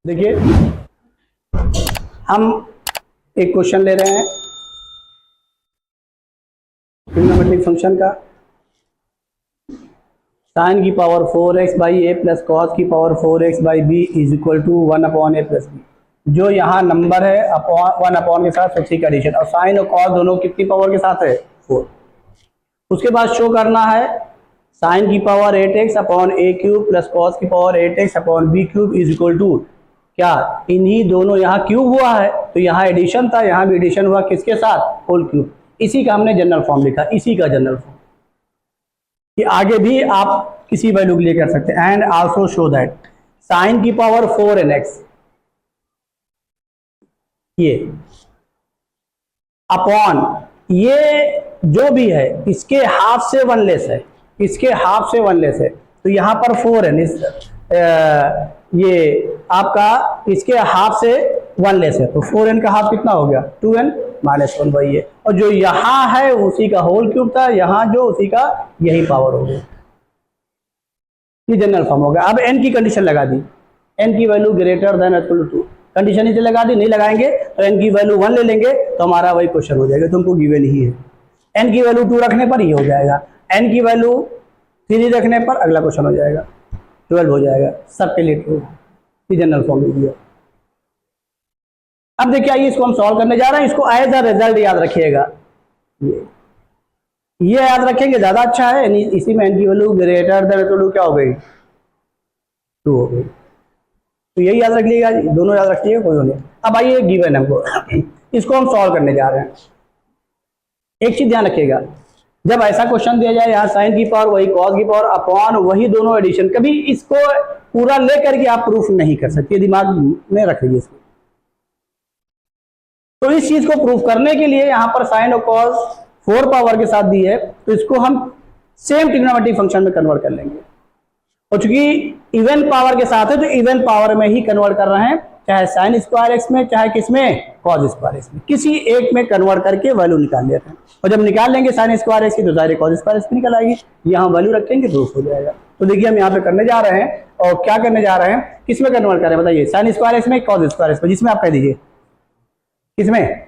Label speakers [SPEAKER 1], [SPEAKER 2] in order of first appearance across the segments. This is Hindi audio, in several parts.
[SPEAKER 1] देखिए हम एक क्वेश्चन ले रहे हैं ट्रिग्नोमेट्रिक फंक्शन का। साइन की power 4x by a plus cos की power 4x by b is equal to 1 upon A plus b. जो यहाँ नंबर है अपॉन 1 अपॉन के साथ उसी का एडिशन, और साइन और कॉस दोनों कितनी पावर के साथ है 4। उसके बाद शो करना है साइन की power 8x upon A cube plus cos की power 8x upon B cube is equal to क्या, इन्हीं दोनों यहाँ क्यूब हुआ है तो यहाँ एडिशन था, यहाँ भी एडिशन हुआ किसके साथ, होल क्यूब। इसी का हमने जनरल फॉर्म लिखा, इसी का जनरल फॉर्म कि आगे भी आप किसी वैल्यू के लिए कर सकते हैं। And also show that sine की पावर 4nx ये अपॉन ये जो भी है इसके हाफ से 1 लेस है, इसके हाफ से 1 लेस है, तो यहाँ पर 4n ये आपका इसके हाफ से 1 लेस है, तो 4n का हाफ कितना हो गया 2n माइनस 1 वही है। और जो यहाँ है उसी का होल क्यूब था, यहाँ जो उसी का यही पावर हो गया। ये जनरल फॉर्म हो गया। अब n की कंडीशन लगा दी, n की value greater than equal to 2, condition इसे लगा दी, नहीं लगाएंगे तो n की वैल्यू 1 ले लेंगे तो हमारा वही क्वेश्चन हो जाएगा, तुमको गिवन ही है। n की वैल्यू 2 रखने पर ये हो जाएगा, n की वैल्यू 3 रखने पर अगला क्वेश्चन हो जाएगा, 12 हो जाएगा, सबके लिए ट्रू। जनरल फॉर्म लिख दिया। अब देखिए आइए इसको हम सॉल्व करने जा रहे हैं। इसको एज अ रिजल्ट याद रखिएगा, ये याद रखेंगे ज्यादा अच्छा है। इसी में n की value greater than equal to क्या हो गई 2 हो गई, तो यही याद रख लीजिएगा, दोनों याद रखिएगा, कोई नहीं। अब आइए गिवन हमको इसको हम सॉल्व करने जा रहे हैं। एक चीज ध्यान रखिएगा, जब ऐसा क्वेश्चन दिया जाए यहाँ साइन की पावर वही कॉस की पावर अपॉन वही दोनों एडिशन, कभी इसको पूरा लेकर के आप प्रूफ नहीं कर सकते, दिमाग में रख लीजिए इसको। तो इस चीज को प्रूफ करने के लिए यहाँ पर साइन और कॉस 4 पावर के साथ दी है, तो इसको हम सेम ट्रिग्नोमेट्रिक फंक्शन में कन्वर्ट कर लेंगे। और चूंकि इवन पावर के साथ है तो इवन पावर में ही कन्वर्ट कर रहे हैं, चाहे साइन स्क्वायर एक्स में चाहे किसमें कॉस स्क्वायर एक्स में, किसी एक में कन्वर्ट करके वैल्यू निकाल लेते हैं। और जब निकाल लेंगे साइन स्क्वायर एक्स की तो जाहिर कॉस स्क्वायर एक्स निकल आएगी, यहाँ वैल्यू रखेंगे प्रूफ हो जाएगा। तो देखिए हम यहाँ पे करने जा रहे हैं, और क्या करने जा रहे हैं, किस में कन्वर्ट करें बताइए, साइन स्क्वायर एक्स में कॉस स्क्वायर एक्स में, जिसमें आप कह दीजिए किसमें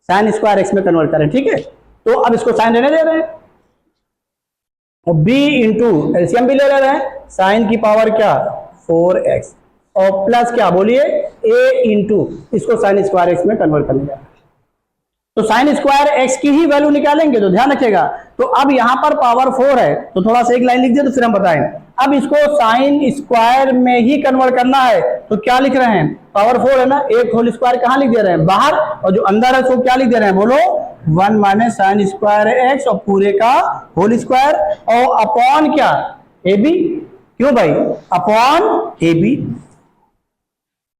[SPEAKER 1] साइन स्क्वायर एक्स में कन्वर्ट करें, ठीक है। तो अब इसको साइन रहने दे रहे हैं और b इंटू एलसीएम भी ले रहे हैं, साइन की पावर क्या 4x और प्लस क्या बोलिए a इंटू इसको साइन स्क्वायर एक्स में कन्वर्ट करने जा रहे हैं। तो साइन स्क्वायर एक्स की ही वैल्यू निकालेंगे, तो ध्यान रखिएगा। तो अब यहां पर पावर 4 है तो थोड़ा सा एक लाइन लिख दिया तो फिर हम बताएं। अब इसको साइन स्क्वायर में ही कन्वर्ट करना है, तो क्या लिख रहे हैं, पावर 4 है ना, एक होल स्क्वायर कहां लिख दे रहे हैं बाहर, और जो अंदर है उसको क्या लिख दे रहे हैं बोलो 1 माइनस साइन स्क्वायर एक्स और पूरे का होल स्क्वायर, और अपॉन क्या ए बी, क्यों भाई अपॉन ए बी,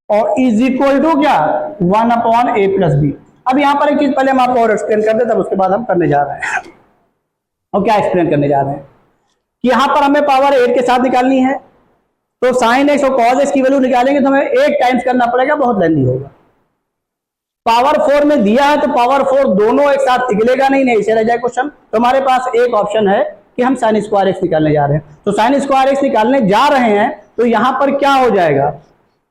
[SPEAKER 1] और इज इक्वल टू क्या 1 अपॉन ए प्लस बी। अब यहां पर एक चीज पहले हम आपको और एक्सप्लेन कर दे, तब उसके बाद हम करने जा रहे हैं। और क्या एक्सप्लेन करने जा रहे हैं कि यहां पर हमें पावर 8 के साथ निकालनी है, तो साइन एक्स और कॉस एक्स की वैल्यू निकालेंगे तो हमें 8 टाइम्स करना पड़ेगा, बहुत लेंथी होगा। पावर 4 में दिया है तो पावर 4 दोनों एक साथ निकलेगा नहीं, ऐसे रह जाए क्वेश्चन। तो हमारे पास एक ऑप्शन है कि हम साइन स्क्वायर एक्स निकालने जा रहे हैं, तो साइन स्क्वायर एक्स निकालने जा रहे हैं, तो यहां पर क्या हो जाएगा,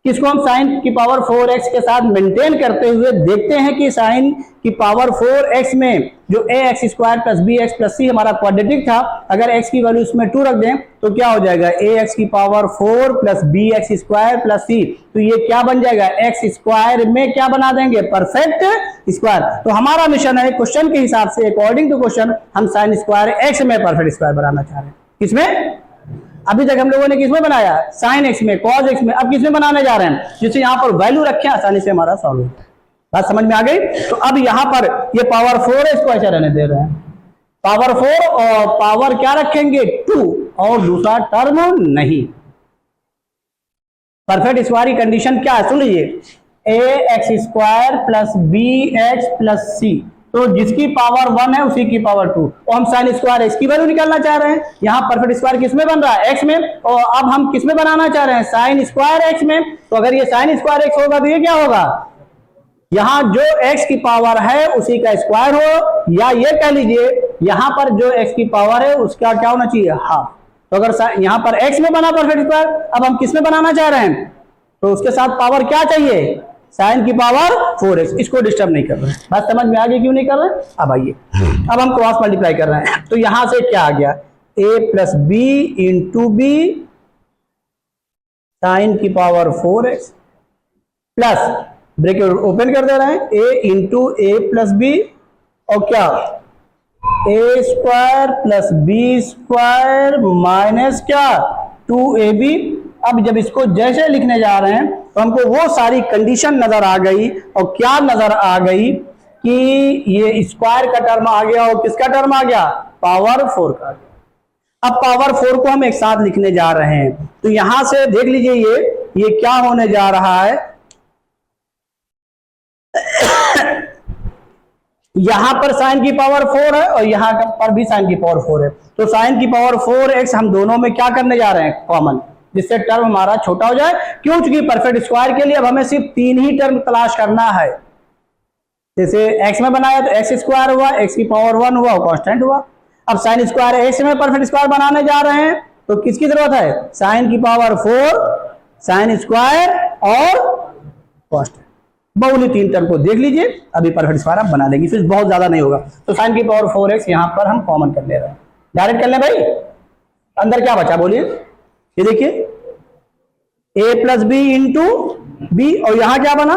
[SPEAKER 1] इसको हम साइन की पावर 4x के साथ मेंटेन करते हुए देखते हैं कि साइन की पावर 4x में जो ax square plus bx plus c हमारा क्वाड्रेटिक था, अगर x की वैल्यू इसमें 2 रख दें तो क्या हो जाएगा ax की power 4 plus bx square plus c, तो ये क्या बन जाएगा x स्क्वायर में क्या बना देंगे परफेक्ट स्क्वायर। तो हमारा मिशन है क्वेश्चन के हिसाब से, अकॉर्डिंग टू क्वेश्चन हम साइन स्क्वायर x में परफेक्ट स्क्वायर बनाना चाह रहे हैं। किसमें, अभी तक हम लोगों ने किसमें बनाया साइन एक्स में कॉस एक्स में, अब किसमें बनाने जा रहे हैं, जिससे यहां पर वैल्यू रखें आसानी से हमारा सॉल्व हो। बात समझ में आ गई। तो अब यहां पर ये पावर 4 है, इसको ऐसे रहने दे रहे हैं, पावर 4 और पावर क्या रखेंगे 2 और दूसरा टर्म नहीं। परफेक्ट स्क्वायर की कंडीशन क्या है सुन लीजिए, a x square plus b x plus c, तो जिसकी पावर 1 है उसी की पावर 2, और हम साइन स्क्वायर एक्स की वैल्यू निकालना चाह रहे हैं। यहाँ परफेक्ट स्क्वायर किसमें बन रहा है एक्स में, और अब हम किसमें बनाना चाह रहे हैं साइन स्क्वायर एक्स में। तो अगर ये साइन स्क्वायर एक्स होगा तो ये क्या होगा, यहाँ जो एक्स की पावर है उसी का स्क्वायर हो, या ये कह लीजिए यहाँ पर जो एक्स की पावर है उसका क्या होना चाहिए हाफ। तो अगर यहाँ पर एक्स में बना परफेक्ट स्क्वायर, अब हम किस में बनाना चाह रहे हैं तो उसके साथ पावर क्या चाहिए, साइन की पावर 4x। इसको डिस्टर्ब नहीं कर रहे हैं, बात समझ में आ गई क्यों नहीं कर रहे हैं। अब आइए, अब हम क्रॉस मल्टीप्लाई कर रहे हैं, तो यहां से क्या आ गया, a plus B into b sine की power 4x plus bracket open कर दे रहे हैं a into A plus b और क्या a square plus b square minus क्या 2ab। अब जब इसको जैसे लिखने जा रहे हैं तो हमको वो सारी कंडीशन नजर आ गई, और क्या नजर आ गई कि ये स्क्वायर का टर्म आ गया और किसका टर्म आ गया, पावर 4 का। अब पावर 4 को हम एक साथ लिखने जा रहे हैं, तो यहां से देख लीजिए ये क्या होने जा रहा है, यहां पर साइन की पावर 4 है और यहां पर भी साइन की पावर 4 है, तो साइन की पावर 4x हम दोनों में क्या करने जा रहे हैं, कॉमन, जिससे टर्म हमारा छोटा हो जाए। क्यों, चूंकि परफेक्ट स्क्वायर के लिए अब हमें सिर्फ 3 ही टर्म तलाश करना है। जैसे x में बनाया तो x स्क्वायर हुआ, x की पावर 1 हुआ, कांस्टेंट हुआ। अब साइन स्क्वायर x में परफेक्ट स्क्वायर बनाने जा रहे हैं, तो किसकी जरूरत है, साइन की पावर 4 साइन स्क्वायर और कांस्टेंट। बहुली 3 टर्म को देख लीजिए, अभी परफेक्ट स्क्वायर आप बना लेंगे, फिर बहुत ज्यादा नहीं होगा। तो साइन की पावर 4x यहां पर हम कॉमन कर ले रहे हैं, डायरेक्ट कर ले भाई। अंदर क्या बचा बोलिए, ये देखिए a plus B into B, और यहां क्या बना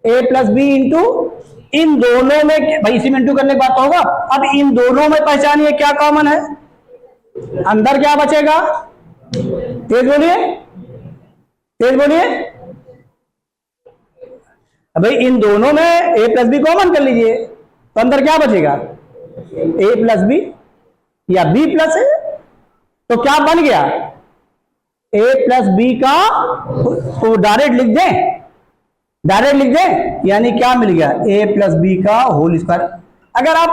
[SPEAKER 1] a प्लस बी इंटू, इन दोनों में भाई इसी में इंटू करने की बात होगा। अब इन दोनों में पहचानिए क्या कॉमन है, अंदर क्या बचेगा, तेज बोलिए तेज बोलिए। भाई इन दोनों में a प्लस बी कॉमन कर लीजिए, तो अंदर क्या बचेगा, a प्लस बी या b प्लस है, तो क्या बन गया, a प्लस बी का, तो डायरेक्ट लिख दें, डायरेक्ट लिख दें, यानी क्या मिल गया, a प्लस बी का होल स्क्वायर। अगर आप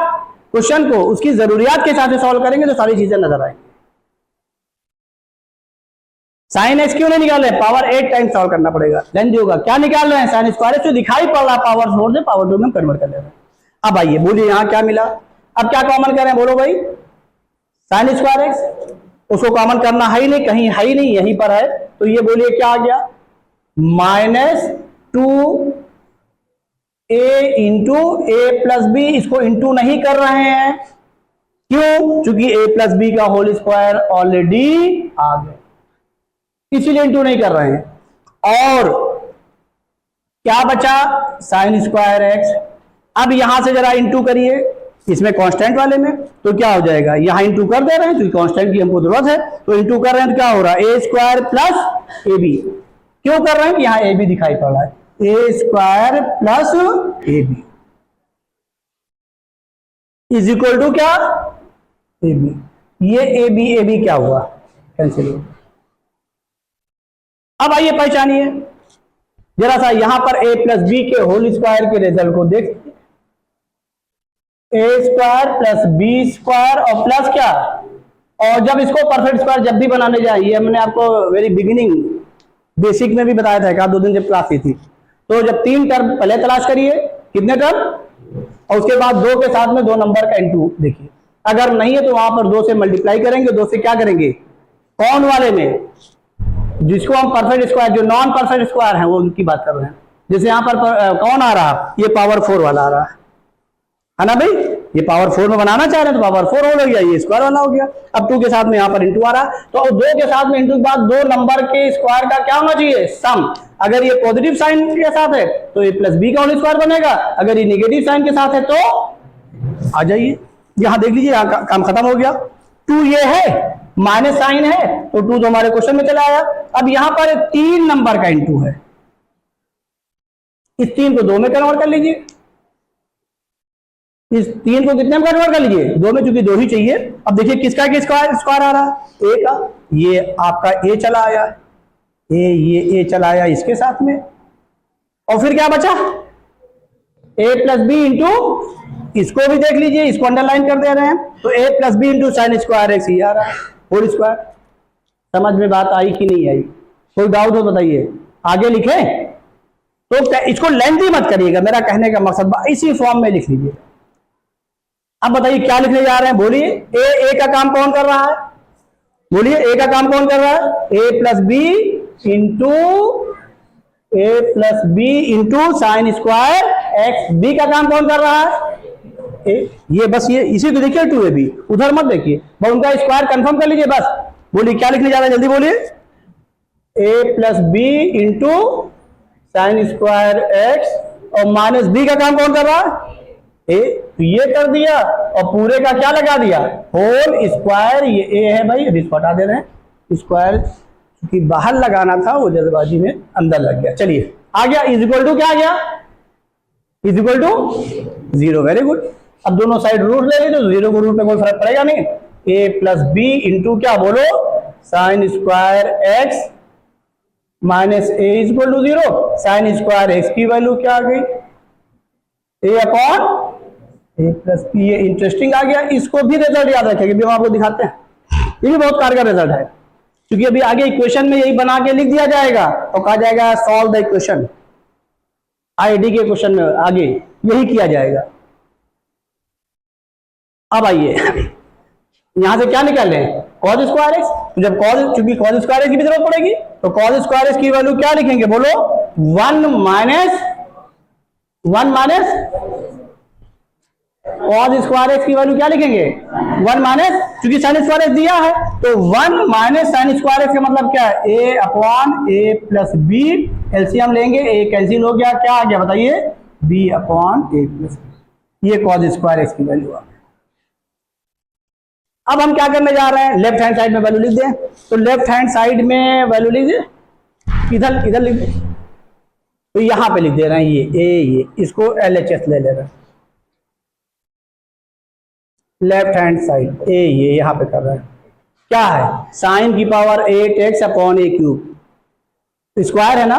[SPEAKER 1] क्वेश्चन को उसकी जरूरियात के हिसाब से सॉल्व करेंगे तो सारी चीजें नजर आएंगी। साइन एक्स क्यों नहीं निकाल रहे, पावर 8 टाइम सॉल्व करना पड़ेगा, लेंथ होगा, क्या निकाल रहे हैं, साइन स्क्वायर तो दिखाई पड़ रहा, पावर 4 से पावर 2 में कन्वर्ट कर ले रहे हैं। अब आइए बोलिए यहां क्या मिला, अब क्या कॉमन करें, बोलो भाई, साइन स्क्वायर एक्स, उसको कॉमन करना है ही नहीं, कहीं है ही नहीं, यहीं पर है, तो ये बोलिए क्या आ गया, -2 a into A plus B, इसको इंटू नहीं कर रहे हैं, क्यों, क्योंकि a प्लस बी का होल स्क्वायर ऑलरेडी आ गया, इसीलिए इंटू नहीं कर रहे हैं। और क्या बचा, साइन स्क्वायर एक्स। अब यहां से जरा इंटू करिए इसमें कांस्टेंट वाले में, तो क्या हो जाएगा, यहां इंटू कर दे रहे हैं क्योंकि कांस्टेंट की हमको जरूरत है, तो इंटू कर रहे हैं तो क्या हो रहा है, a square plus a B. क्यों कर रहे हैं कि यहां ए बी दिखाई पड़ रहा है, a square plus a b is equal to क्या, ए बी। ये ए बी क्या हुआ, कैंसिल हुआ। अब आइए पहचानिए जरा सा, यहां पर a प्लस बी के होल स्क्वायर के रिजल्ट को देख, ए स्क्वायर प्लस बी स्क्वायर और प्लस क्या, और जब इसको परफेक्ट स्क्वायर जब भी बनाने जाए, ये हमने आपको वेरी बिगिनिंग बेसिक में भी बताया था, एक आध 2 दिन जब क्लास हुई थी, तो जब 3 टर्म पहले तलाश करिए, कितने टर्म, और उसके बाद 2 के साथ में 2 नंबर का इंटू देखिए, अगर नहीं है तो वहां पर 2 से मल्टीप्लाई करेंगे, 2 से क्या करेंगे, कौन वाले में, जिसको हम परफेक्ट स्क्वायर, जो नॉन परफेक्ट स्क्वायर है वो उनकी बात कर रहे हैं। जैसे यहां पर कौन आ रहा, ये पावर 4 वाला आ रहा है ना भाई, ये पावर 4 में बनाना चाह रहे हैं तो पावर 4 हो गया, ये स्क्वायर वाला हो गया। अब 2 के साथ में यहां पर इंटू आ रहा है, तो 2 के साथ में इंटू के बाद 2 नंबर के स्क्वायर का क्या होना चाहिए, सम। अगर ये पॉजिटिव साइन के साथ है तो ए प्लस बी का होल स्क्वायर बनेगा, अगर ये नेगेटिव साइन के साथ है तो आ जाइए, यहां देख लीजिए, यहां काम खत्म हो गया। 2 ये है, माइनस साइन है तो 2 तो हमारे क्वेश्चन में चला आया। अब यहां पर 3 नंबर का इंटू है, इस 3 को 2 में कन्वर्ट कर लीजिए, इस 3 को कितने में कन्वर्ट कर लीजिए, 2 में, चूंकि 2 ही चाहिए। अब देखिए किसका स्क्वायर आ रहा है, ए का, ये आपका ए चला आया, ये ए चला आया इसके साथ में, और फिर क्या बचा, ए प्लस बी इंटू, इसको भी देख लीजिए, इसको अंडरलाइन कर दे रहे हैं, तो a plus B into sine square x ये आ रहा है, होल स्क्वायर। समझ में बात आई कि नहीं आई, कोई डाउट हो बताइए, आगे लिखे, तो इसको लेंथी मत करिएगा, मेरा कहने का मकसद इसी फॉर्म में लिख लीजिए। अब बताइए क्या लिखने जा रहे हैं, बोलिए, ए का काम कौन कर रहा है, बोलिए, ए का काम कौन कर रहा है, a plus B into A plus B into sine square x. B का काम कौन कर रहा है? ये बस ये इसी को देखिए, 2ab, उधर मत देखिए, बस उनका स्क्वायर कंफर्म कर लीजिए बस। बोलिए क्या लिखने जा रहे हैं, जल्दी बोलिए। A plus B into sine square x, और माइनस बी का काम कौन कर रहा है? ए। तो ये कर दिया और पूरे का क्या लगा दिया? Whole square. ये ए है भाई, अभी इसको हटा दे रहे हैं, स्क्वायर क्योंकि बाहर लगाना था वो जल्दबाजी में अंदर लग गया। चलिए आ गया, इज इक्वल टू क्या आ गया? Is equal to 0। Very good. अब दोनों साइड रूट ले लीजिए तो 0 को रूट में कोई फर्क पड़ेगा नहीं। ए प्लस बी इंटू क्या बोलो? Sine square X minus A is equal to 0। Sine square X की वैल्यू क्या आ गई? A upon A plus B. ये इंटरेस्टिंग आ गया, इसको भी रिजल्ट याद रखेंगे, भी हम आपको दिखाते हैं। ये भी बहुत कारगर रिजल्ट है, क्योंकि अभी आगे इक्वेशन में यही बना के लिख दिया जाएगा तो कहा जाएगा सॉल्व द इक्वेशन। आईडी के क्वेश्चन में आगे यही किया जाएगा। अब आइए यहां से क्या निकाल लें? Cos square x. तो जब कॉस, चूंकि कॉस स्क्वायर एक्स की भी जरूरत पड़ेगी, तो कॉस स्क्वायर एक्स की वैल्यू क्या लिखेंगे बोलो? 1 माइनस कॉस स्क्वायर एक्स की वैल्यू क्या लिखेंगे? 1 माइनस, क्योंकि साइन स्क्वायर एक्स दिया है तो 1 माइनस साइन स्क्वायर एक्स का मतलब क्या है? ए अपॉन ए प्लस बी। एलसीएम लेंगे, ए कैंसिल हो गया, क्या आ गया बताइए? बी अपॉन ए प्लस बी। ये कॉस स्क्वायर एक्स की वैल्यू आ। अब हम क्या करने जा रहे हैं? लेफ्ट हैंड साइड में वैल्यू लिख दें। तो लेफ्ट हैंड साइड में वैल्यू लीजिए, इधर इधर लिख दें। तो यहां पे लिख दे रहे हैं ये इसको LHS ले रहे हैं। लेफ्ट हैंड साइड ए, ये यहां पे कर रहे हैं। क्या है? साइन की power 8x upon A cube. Square है ना,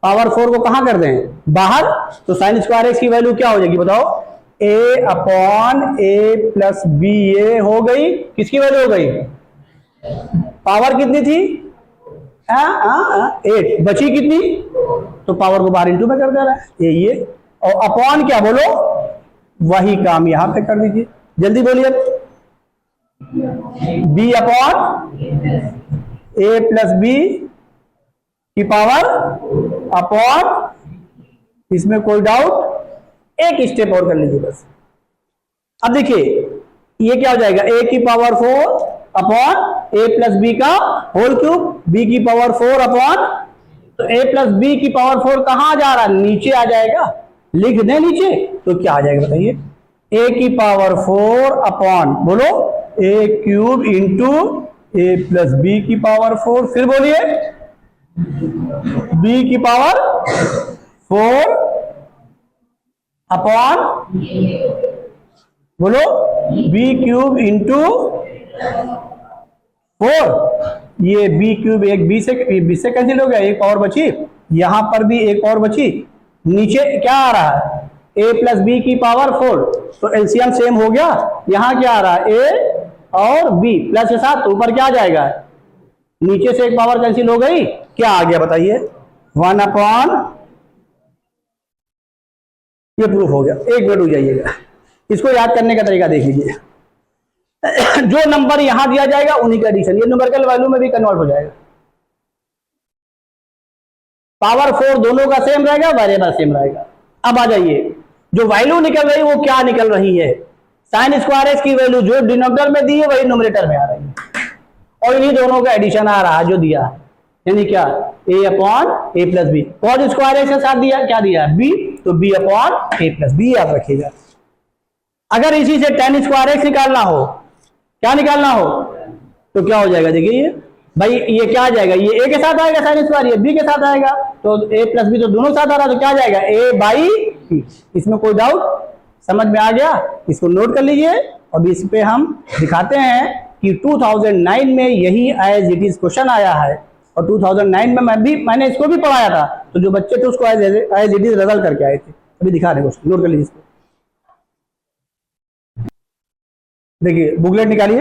[SPEAKER 1] पावर 4 को कहां कर दें? बाहर। तो साइन स्क्वायर एक्स की वैल्यू क्या हो जाएगी बताओ? ए अपॉन ए प्लस बी। ये हो गई, किसकी वैल्यू हो गई? पावर कितनी थी? 8। बची कितनी? तो पावर को बाहर इंटू में कर दे रहा है ये। और अपॉन क्या बोलो? वही काम यहां पे कर दीजिए, जल्दी बोलिए। बी अपॉन ए प्लस बी की पावर अपॉन, इसमें कोई डाउट? एक स्टेप और कर लीजिए बस। अब देखिए ये क्या हो जाएगा? ए की पावर 4 अपॉन ए प्लस बी का होल क्यूब, बी की पावर 4 अपॉन, तो ए प्लस बी की पावर 4 कहां जा रहा है? नीचे आ जाएगा। लिख दें नीचे तो क्या आ जाएगा बताइए? ए की पावर 4 अपॉन बोलो ए क्यूब इंटू ए प्लस बी की पावर 4। फिर बोलिए बी की पावर 4 अपॉन बोलो बी क्यूब इंटू 4। ये बी क्यूब एक बी से कैंसिल हो गया, एक और बची, यहां पर भी एक और बची। नीचे क्या आ रहा है? ए प्लस बी की पावर 4, तो एलसीएम सेम हो गया। यहां क्या आ रहा है? ए और बी प्लस के साथ, तो ऊपर क्या आ जाएगा? नीचे से एक पावर कैंसिल हो गई, क्या आ गया बताइए? 1 अपॉन, ये प्रूफ हो गया। एक मिनट रुक जाइएगा, इसको याद करने का तरीका देख लीजिए। जो नंबर यहां दिया जाएगा उन्हीं का एडिशन ये न्यूमेरिकल वैल्यू में भी कन्वर्ट हो जाएगा। पावर 4 दोनों का सेम रहेगा, वेरिएबल सेम रहेगा। अब आ जाइए, जो वैल्यू निकल रही है वो क्या निकल रही है? साइन स्क्वायर एक्स की वैल्यू जो डिनोमिनेटर में दी है वही न्यूमरेटर में आ रही है, और इन्हीं दोनों का एडिशन आ रहा है जो दिया है, यानी क्या? A upon A plus b. Cos square x के साथ दिया क्या दिया? बी, तो बी अपॉन ए प्लस बी याद रखिएगा। अगर इसी से tan स्क्वायर एक्स निकालना हो, क्या निकालना हो, तो क्या हो जाएगा? देखिए ये भाई, ये क्या आ जाएगा? ये ए के साथ आएगा साइन स्क्वायर, ये बी के साथ आएगा, तो ए प्लस बी तो दोनों साथ आ रहा है, तो क्या आ जाएगा? ए बाई बी। इसमें कोई डाउट? समझ में आ गया? इसको नोट कर लीजिए। अब इस पे हम दिखाते हैं कि 2009 में यही एज इट इज क्वेश्चन आया है, और 2009 में मैंने इसको भी पढ़ाया था, तो जो बच्चे थे उसको एज इट इज रिजल्ट करके आए थे। अभी दिखा रहे क्वेश्चन, नोट कर लीजिए इसको। देखिए बुकलेट निकालिए,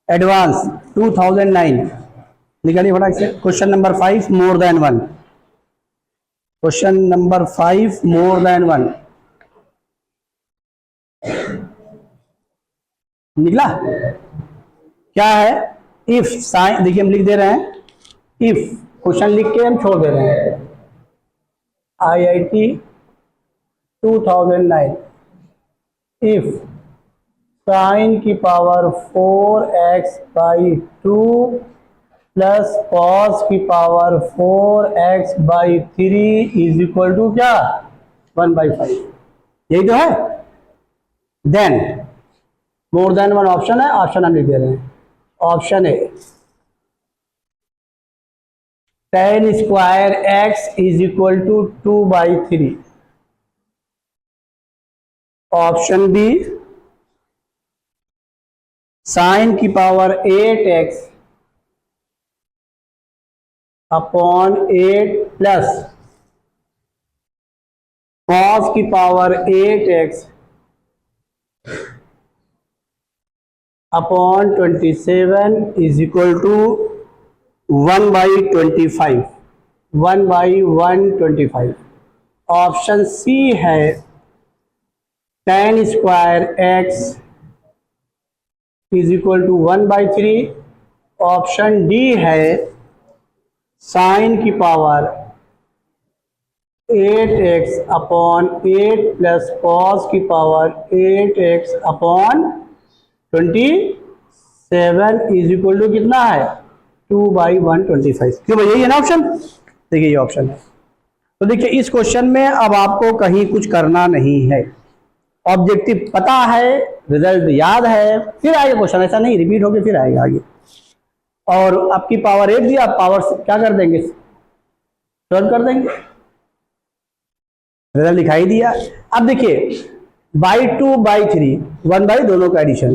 [SPEAKER 1] एडवांस 2009 निकालिए फटाक से। Question number 5 more than 1। Question number 5 more than 1 निकला? क्या है? इफ साइन, देखिए हम लिख दे रहे हैं इफ, क्वेश्चन लिख के हम छोड़ दे रहे हैं। IIT 2009 if sin की पावर 4x/2 प्लस cos की power 4x/3 is equal to क्या 1/5, यही तो है। Then more than one option है, ऑप्शन हम लिख दे रहे हैं। Option a tan square x is equal to 2/3। Option b sine की power 8x upon 8 plus cos की power 8x upon 27 is equal to 1/25, 1/125। Option c है tan square x is equal to 1/3। Option d है साइन की power 8x upon 8 plus cos की power 8x upon 27 is equal to कितना है 2/125। क्यों भाई यही है ना ऑप्शन? देखिए ये ऑप्शन है। तो देखिए इस क्वेश्चन में अब आपको कहीं कुछ करना नहीं है, ऑब्जेक्टिव पता है, रिजल्ट याद है, फिर आएगा क्वेश्चन, ऐसा नहीं रिपीट होके फिर आएगा आगे। और आपकी पावर 8 दी, आप पावर क्या कर देंगे, सॉल्व कर देंगे, रिजल्ट दिखाई दिया। अब देखिए by2/3 1/, दोनों का एडिशन,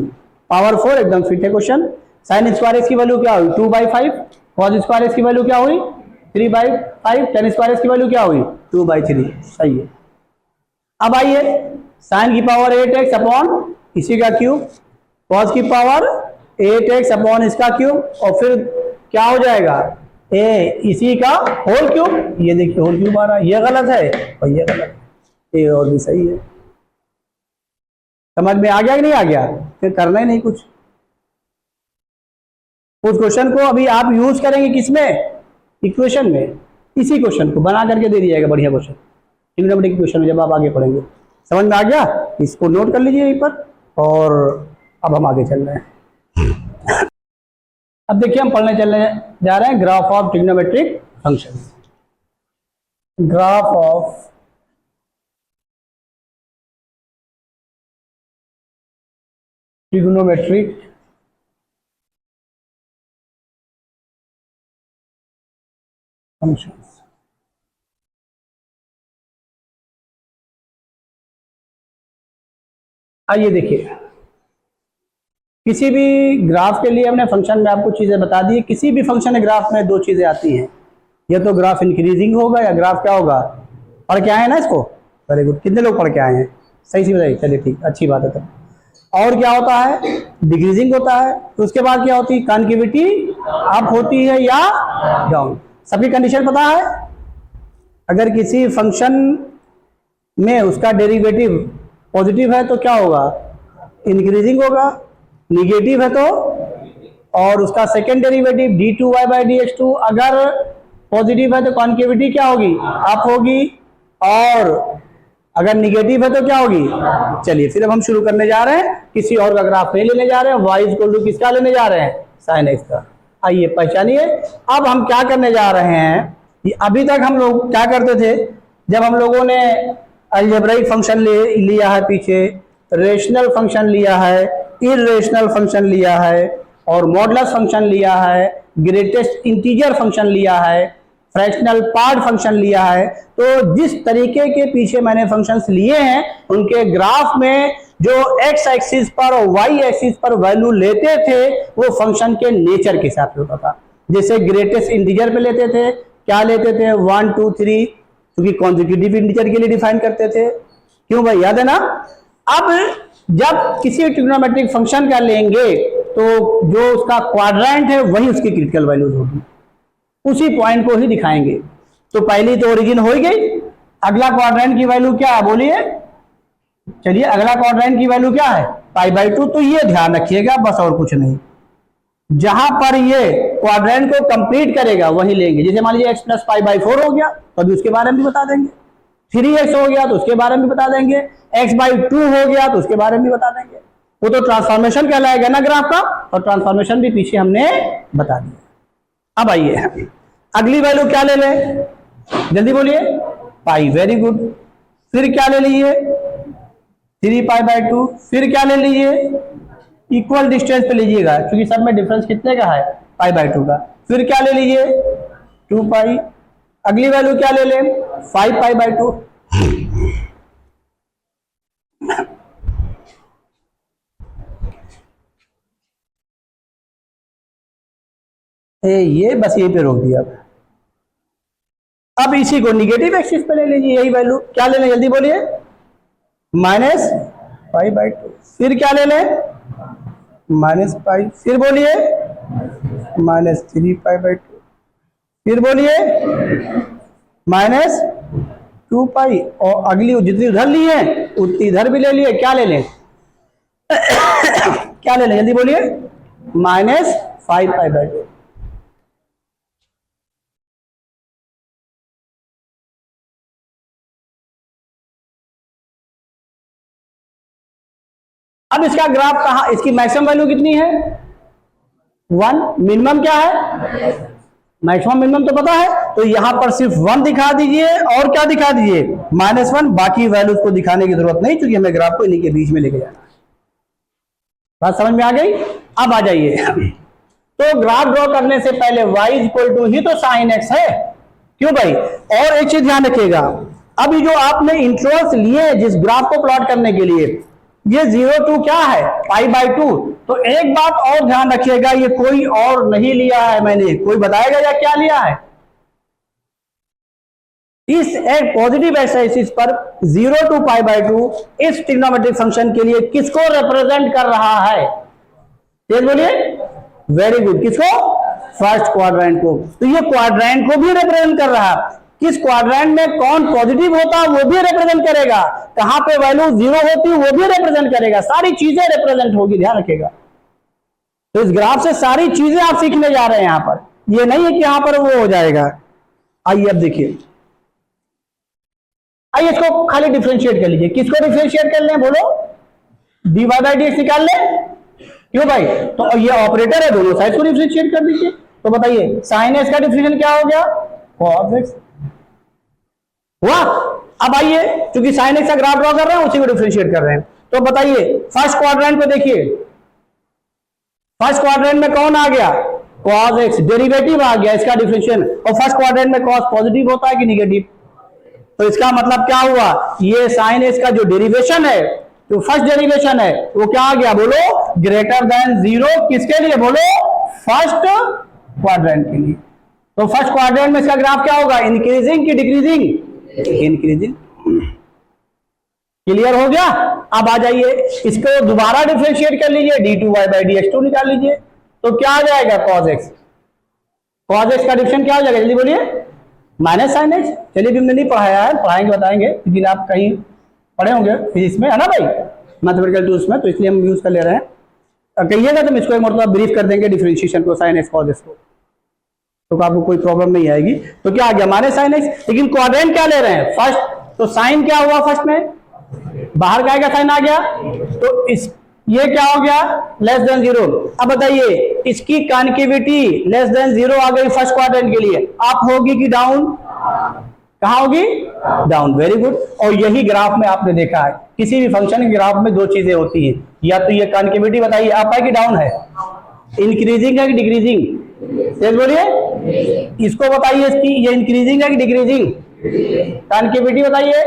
[SPEAKER 1] पावर 4 एकदम फिट है क्वेश्चन। साइन स्क्वायर एक्स की वैल्यू क्या हुई 2/5, कॉस स्क्वायर एक्स की वैल्यू क्या हुई 3/5, tan स्क्वायर एक्स की वैल्यू क्या हुई 2/3, सही है। अब आइए साइन की पावर 8x अपॉन इसी का क्यूब, कॉस की पावर 8x अपॉन इसका क्यूब, और फिर क्या हो जाएगा इसी का होल क्यूब। ये देखिए होल क्यूब आ रहा है, ये गलत है और ये गलत है, ये और भी सही है। समझ में आ गया कि नहीं आ गया? फिर करना ही नहीं कुछ। उस क्वेश्चन को अभी आप यूज करेंगे किसमें, इक्वेशन में, इसी क्वेश्चन को बना करके दे दिया जाएगा, बढ़िया क्वेश्चन ट्रिग्नोमेट्रिक क्वेश्चन में जब आप आगे पढ़ेंगे। समझ में आ गया? इसको नोट कर लीजिए यहीं पर, और अब हम आगे चल रहे हैं। अब देखिए हम पढ़ने चलने जा रहे हैं graph of trigonometric function. Graph of trigonometric functions. आइए देखिए, किसी भी ग्राफ के लिए हमने फंक्शन में आपको चीजें बता दी। किसी भी फंक्शन ग्राफ में दो चीजें आती हैं, या तो ग्राफ इंक्रीजिंग होगा या ग्राफ क्या होगा, पढ़ के आए हैं ना इसको, वेरी गुड। कितने लोग पढ़ के आए हैं? सही से बताइए, चलिए ठीक, अच्छी बात है। तब और क्या होता है, डिक्रीजिंग होता है। तो उसके बाद क्या होती है, कॉन्केविटी अप होती है या डाउन। सबकी कंडीशन पता है। अगर किसी फंक्शन में उसका डेरिवेटिव पॉजिटिव है तो क्या होगा, इंक्रीजिंग होगा, निगेटिव है तो, और उसका सेकेंड डेरिवेटिव d2y/dx2 अगर पॉजिटिव है तो कॉन्केविटी क्या होगी, अप होगी, और अगर निगेटिव है तो क्या होगी। चलिए फिर अब हम शुरू करने जा रहे हैं, किसी और का ग्राफ नहीं लेने जा रहे हैं, y इक्वल टू किसका लेने जा रहे हैं, साइन एक्स का। आइए पहचानिए अब हम क्या करने जा रहे हैं। अभी तक हम लोग क्या करते थे, जब हम लोगों ने अलजेब्राइक फंक्शन लिया है, पीछे रेशनल फंक्शन लिया है, इररेशनल फंक्शन लिया है, और मॉडुलस फंक्शन लिया है, ग्रेटेस्ट इंटीजर फंक्शन लिया है, फ्रैक्शनल पार्ट फंक्शन लिया है। तो जिस तरीके के पीछे मैंने फंक्शंस लिए हैं, उनके ग्राफ में जो x एक्सिस पर और y एक्सिस पर वैल्यू लेते थे वो फंक्शन के नेचर के हिसाब से होता था। जैसे ग्रेटेस्ट इंटीजर पे लेते थे, क्या लेते थे 1 2 3, क्योंकि कॉन्जिक्यूटिव इंटीजर के लिए डिफाइन करते थे। क्यों भाई, याद है ना? अब जब किसी ट्रिग्नोमेट्रिक फंक्शन का लेंगे तो जो उसका क्वाड्रेंट है वही उसकी क्रिटिकल वैल्यूज होगी, उसी पॉइंट को ही दिखाएंगे। तो पहली तो ओरिजिन हो ही गई, अगला क्वाड्रेंट की वैल्यू क्या है बोलिए। चलिए अगला क्वाड्रेंट की वैल्यू क्या है π/2। तो ये ध्यान रखिएगा बस, और कुछ नहीं। जहां पर ये क्वाड्रेंट को कंप्लीट करेगा वही लेंगे। जैसे मान लीजिए x + π/4 हो गया, तो अभी उसके बारे में भी बता देंगे। 3x हो गया तो उसके बारे में बता देंगे, x/2 हो गया तो उसके बारे में बता देंगे। वो तो ट्रांसफॉर्मेशन कहलाएगा ना ग्राफ का, और ट्रांसफॉर्मेशन भी पीछे हमने बता दिया। अब आइए अगली वैल्यू क्या ले लें, जल्दी बोलिए, पाई, वेरी गुड। फिर क्या ले लीजिए, 3π/2। फिर क्या ले लीजिए, इक्वल डिस्टेंस पे लीजिएगा क्योंकि सब में डिफरेंस कितने का है, π/2 का। फिर क्या ले लीजिए, 2π। अगली वैल्यू क्या ले लें, 5π/2। ये बस यहीं पे रोक दिया। अब इसी को निगेटिव एक्सिस पे ले लीजिए, यही वैल्यू क्या ले लें, जल्दी बोलिए, -π/2। फिर क्या ले लें, -π। फिर बोलिए -3π/2। फिर बोलिए -2π। और अगली जितनी उधर ली है उतनी इधर भी ले लिए, क्या ले लें क्या ले लें, जल्दी बोलिए, -5π/2। अब इसका ग्राफ कहां, इसकी मैक्सिमम वैल्यू कितनी है, 1। मिनिमम क्या है, मैक्सिमम मिनिमम तो पता है, तो यहां पर सिर्फ 1 दिखा दीजिए और क्या दिखा दीजिए, -1। बाकी वैल्यूज को दिखाने की जरूरत नहीं क्योंकि हमें ग्राफ को इन्हीं के बीच में लेके जाना है। बात समझ में आ गई। अब आ जाइए, तो ग्राफ ड्रॉ करने से पहले y ही तो sin x है, क्यों भाई। और एक चीज ध्यान रखिएगा, अभी जो आपने इंटरवल्स लिए जिस ग्राफ को प्लॉट करने के लिए, ये 0 to क्या है, π/2। तो एक बात और ध्यान रखिएगा, ये कोई और नहीं लिया है मैंने, कोई बताएगा या क्या लिया है। इस एक पॉजिटिव एक्सिस पर 0 to π/2 इस ट्रिग्नोमेट्रिक फंक्शन के लिए किसको रिप्रेजेंट कर रहा है, तेज बोलिए, वेरी गुड, किसको, फर्स्ट क्वाड्रेंट को। तो ये क्वाड्रेंट को भी रिप्रेजेंट कर रहा है। किस क्वाड्रेंट में कौन पॉजिटिव होता है वो भी रिप्रेजेंट करेगा, कहां पे वैल्यू 0 होती है वो भी रिप्रेजेंट करेगा, सारी चीजें रिप्रेजेंट होगी, ध्यान रखिएगा। तो इस ग्राफ से सारी चीजें आप सीखने जा रहे हैं यहां पर, ये नहीं है कि यहां पर वो हो जाएगा। आइए अब देखिए, आइए इसको खाली डिफरेंशिएट कर लीजिए। किसको डिफरेंशिएट कर लें, बोलो, dy/dx निकाल लें, क्यों भाई, तो ये ऑपरेटर है, दोनों साइड को डिफरेंशिएट कर दीजिए। तो बताइए sin x का डिफरेंशिएशन क्या हो गया, cos x हुआ। अब आइए, क्योंकि sin x का ग्राफ ड्रॉ कर रहे हैं उसी को डिफरेंशिएट कर रहे हैं, तो बताइए फर्स्ट क्वाड्रेंट पे देखिए, फर्स्ट क्वाड्रेंट में कौन आ गया, cos x, डेरिवेटिव आ गया इसका डिफरेंशिएशन। और फर्स्ट क्वाड्रेंट में cos पॉजिटिव होता है कि निगेटिव, तो इसका मतलब क्या हुआ, ये sin x का जो डेरिवेशन है, जो फर्स्ट डेरिवेशन है वो क्या आ गया, बोलो, ग्रेटर देन 0, किसके लिए, बोलो, फर्स्ट क्वाड्रेंट के लिए। तो फर्स्ट क्वाड्रेंट में इसका ग्राफ क्या होगा, इंक्रीजिंग की डिक्रीजिंग, इंक्रीजिंग। क्लियर हो गया। अब आ जाइए, इसको दोबारा डिफरेंशिएट कर लीजिए, d2y/dx2 निकाल लीजिए, तो क्या आ जाएगा, cos x। cos x का डिफरेंशिएशन क्या हो जाएगा, जल्दी बोलिए, -sin x। चलिए भी हमने नहीं पढ़ाया है, पढ़ाएंगे बताएंगे, लेकिन आप कहीं पढ़े होंगे फिजिक्स में, है ना भाई, मैथमेटिकल टूल्स में, तो इसलिए हम यूज कर ले रहे हैं। कहिएगा तो हम इसको एक मतलब ब्रीफ कर देंगे डिफरेंशिएशन को, sin x cos x को, तो आपको कोई प्रॉब्लम नहीं आएगी। तो क्या आ गया, -sin x। लेकिन क्वाड्रेंट क्या ले रहे हैं, फर्स्ट, तो साइन क्या हुआ, फर्स्ट में बाहर का आएगा, साइन आ गया, तो इस ये क्या हो गया, <0। अब बताइए इसकी कॉन्केविटी <0 आ गई फर्स्ट क्वाड्रेंट के लिए, अप होगी कि डाउन, कहां होगी, डाउन, वेरी गुड। और यही ग्राफ में आपने देखा है, किसी भी फंक्शन के ग्राफ में दो चीजें होती हैं, या तो ये कॉन्केविटी बताइए अप है कि डाउन है, इंक्रीजिंग है कि डिक्रीजिंग, तेज बोलिए, इसको बताइए इसकी ये इंक्रीजिंग है कि डिक्रीजिंग, कॉन्केविटी बताइए।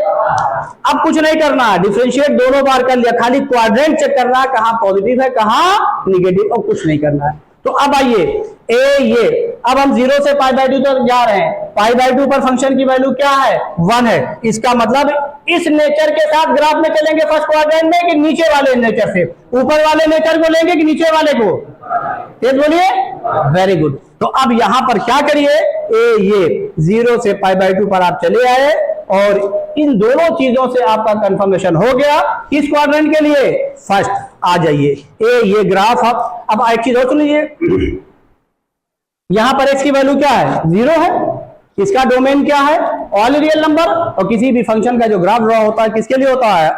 [SPEAKER 1] अब कुछ नहीं करना, डिफरेंशिएट दोनों बार कर लिया, खाली क्वाड्रेंट चेक करना है, कहां पॉजिटिव है कहां निगेटिव, और कुछ नहीं करना है। तो अब आइए ये अब हम 0 से π/2 तक जा रहे हैं, π/2 पर फंक्शन की वैल्यू क्या है, 1 है। इसका मतलब इस नेचर के साथ ग्राफ में चलेंगे फर्स्ट क्वाड्रेंट में, कि नीचे वाले नेचर से, ऊपर वाले नेचर को लेंगे कि नीचे वाले को, तेज बोलिए, वेरी गुड। तो अब यहां पर क्या करिए, ये 0 से π/2 पर आप चले आए, और इन दोनों चीजों से आपका कंफर्मेशन हो गया। किस क्वाड्रेंट के लिए, फर्स्ट। आ जाइए, ये ग्राफ अब एक चीज और सुन लीजिए, यहां पर x की वैल्यू क्या है, 0 है, इसका डोमेन क्या है, ऑल रियल नंबर, और किसी भी फंक्शन का जो ग्राफ ड्रॉ होता है किसके लिए होता है,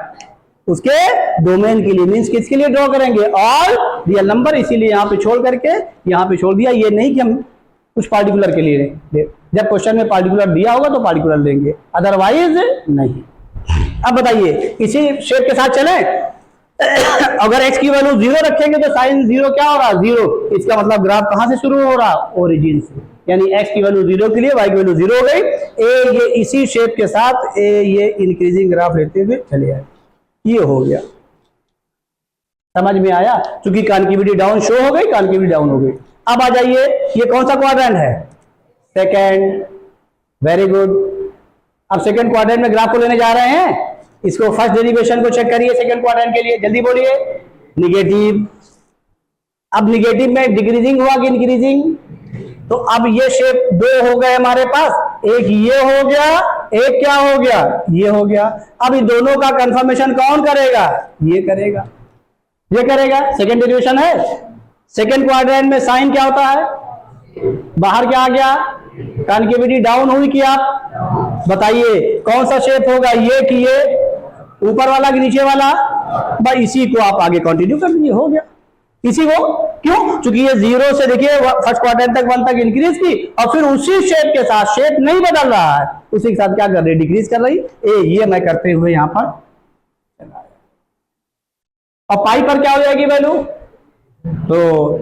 [SPEAKER 1] उसके डोमेन के लिए, मींस किसके लिए ड्रॉ करेंगे, ऑल रियल नंबर, इसीलिए यहाँ पे छोड़ करके यहाँ पे छोड़ दिया। ये नहीं कि हम कुछ पार्टिकुलर के लिए दे, जब क्वेश्चन में पार्टिकुलर दिया होगा तो पार्टिकुलर लेंगे, अदरवाइज नहीं। अब बताइए इसी शेप के साथ चले, अगर x की वैल्यू 0 रखेंगे तो साइन 0 क्या हो रहा है, 0, इसका मतलब ग्राफ कहां से शुरू हो रहा, ओरिजिन से, यानी x की वैल्यू 0 के लिए y की वैल्यू 0 हो गई। ए ये इसी शेप के साथ ये इंक्रीजिंग ग्राफ लेते हुए चले आए, ये हो गया, समझ में आया, क्योंकि कॉन्केविटी डाउन शो हो गई, कॉन्केविटी डाउन हो गई। अब आ जाइए, ये कौन सा क्वाड्रेंट है, सेकेंड, वेरी गुड। अब सेकेंड क्वाड्रेंट में ग्राफ को लेने जा रहे हैं, इसको फर्स्ट डेरिवेशन को चेक करिए सेकेंड क्वाड्रेंट के लिए, जल्दी बोलिए, निगेटिव। अब निगेटिव में डिक्रीजिंग हुआ कि इंक्रीजिंग, तो अब ये शेप दो हो गए हमारे पास, एक ये हो गया, एक क्या हो गया, ये हो गया। अब इन दोनों का कंफर्मेशन कौन करेगा, ये करेगा, ये करेगा, सेकेंड डेरिवेशन है। सेकेंड क्वाड्रेंट में साइन क्या होता है, बाहर क्या आ गया, कॉन्केविटी डाउन हुई कि आप बताइए कौन सा शेप होगा, ये कि ये, ऊपर वाला कि नीचे वाला, बस इसी को आप आगे कंटिन्यू कर दीजिए, हो गया इसी को। क्यों, क्योंकि ये 0 से देखिए फर्स्ट क्वाड्रेंट तक 1 तक इंक्रीज की, और फिर उसी शेप के साथ, शेप नहीं बदल रहा है, उसी के साथ क्या कर रही, डिक्रीज कर रही, ये मैं करते हुए यहां पर, और पाई पर क्या हो जाएगी वैल्यू, तो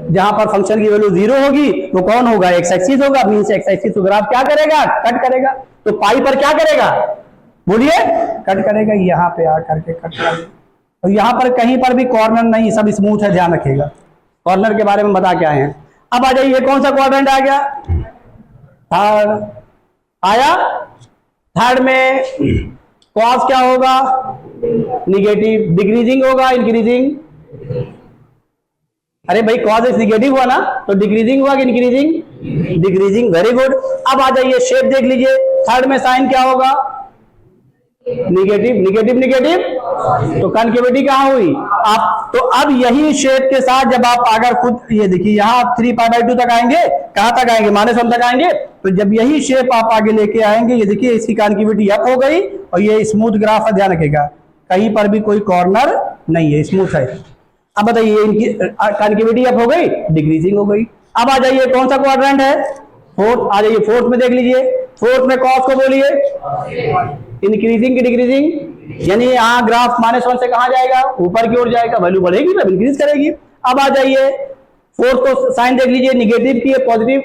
[SPEAKER 1] जहां पर फंक्शन की वैल्यू 0 होगी वो कौन होगा, एक्स एक्सिस होगा, मींस एक्स एक्सिस को ग्राफ क्या करेगा, कट करेगा। तो पाई पर क्या करेगा, बोलिए, कट करेगा, यहां पे आ करके कट करेगा। और यहां पर कहीं पर भी कॉर्नर नहीं, सब स्मूथ है, ध्यान रखिएगा, कॉर्नर के बारे में बता के आए हैं। अब आ जाइए, कौन सा क्वाड्रेंट आ गया, थर्ड आया। थर्ड में कॉस क्या होगा, निगेटिव, डिक्रीजिंग होगा, इंक्रीजिंग, अरे भाई कॉस इज निगेटिव हुआ ना, तो डिक्रीजिंग हुआ कि इंक्रीजिंग, डिक्रीजिंग, वेरी गुड। अब आ जाइए शेप देख लीजिए, थर्ड में साइन क्या होगा, निगेटिव, निगेटिव, निगेटिव, तो कॉन्केविटी कहां हुई आप, तो अब यही शेप के साथ जब आप अगर खुद ये देखिए यहां 3π/2 तक आएंगे, कहां तक आएंगे, -1 तक आएंगे, तो जब यही शेप आप आगे लेके आएंगे, ये देखिए इसकी कॉन्केविटी अप हो गई, और ये स्मूथ ग्राफ है, ध्यान रखिएगा, कहीं पर भी कोई कॉर्नर नहीं है, स्मूथ है। अब बताइए इनकी कॉन्केविटी अप हो गई, डिक्रीजिंग हो गई। अब आ जाइए कौन सा क्वाड्रेंट है, फोर्थ, आ जाइए फोर्थ में देख लीजिए, फोर्थ में कॉस को बोलिए, इंक्रीजिंग की डिक्रीजिंग, यानी यहाँ ग्राफ -1 से कहां जाएगा, ऊपर की ओर जाएगा, वैल्यू बढ़ेगी ना, इंक्रीज करेगी। अब आ जाइए फोर्थ को साइन देख लीजिए, निगेटिव की है, positive,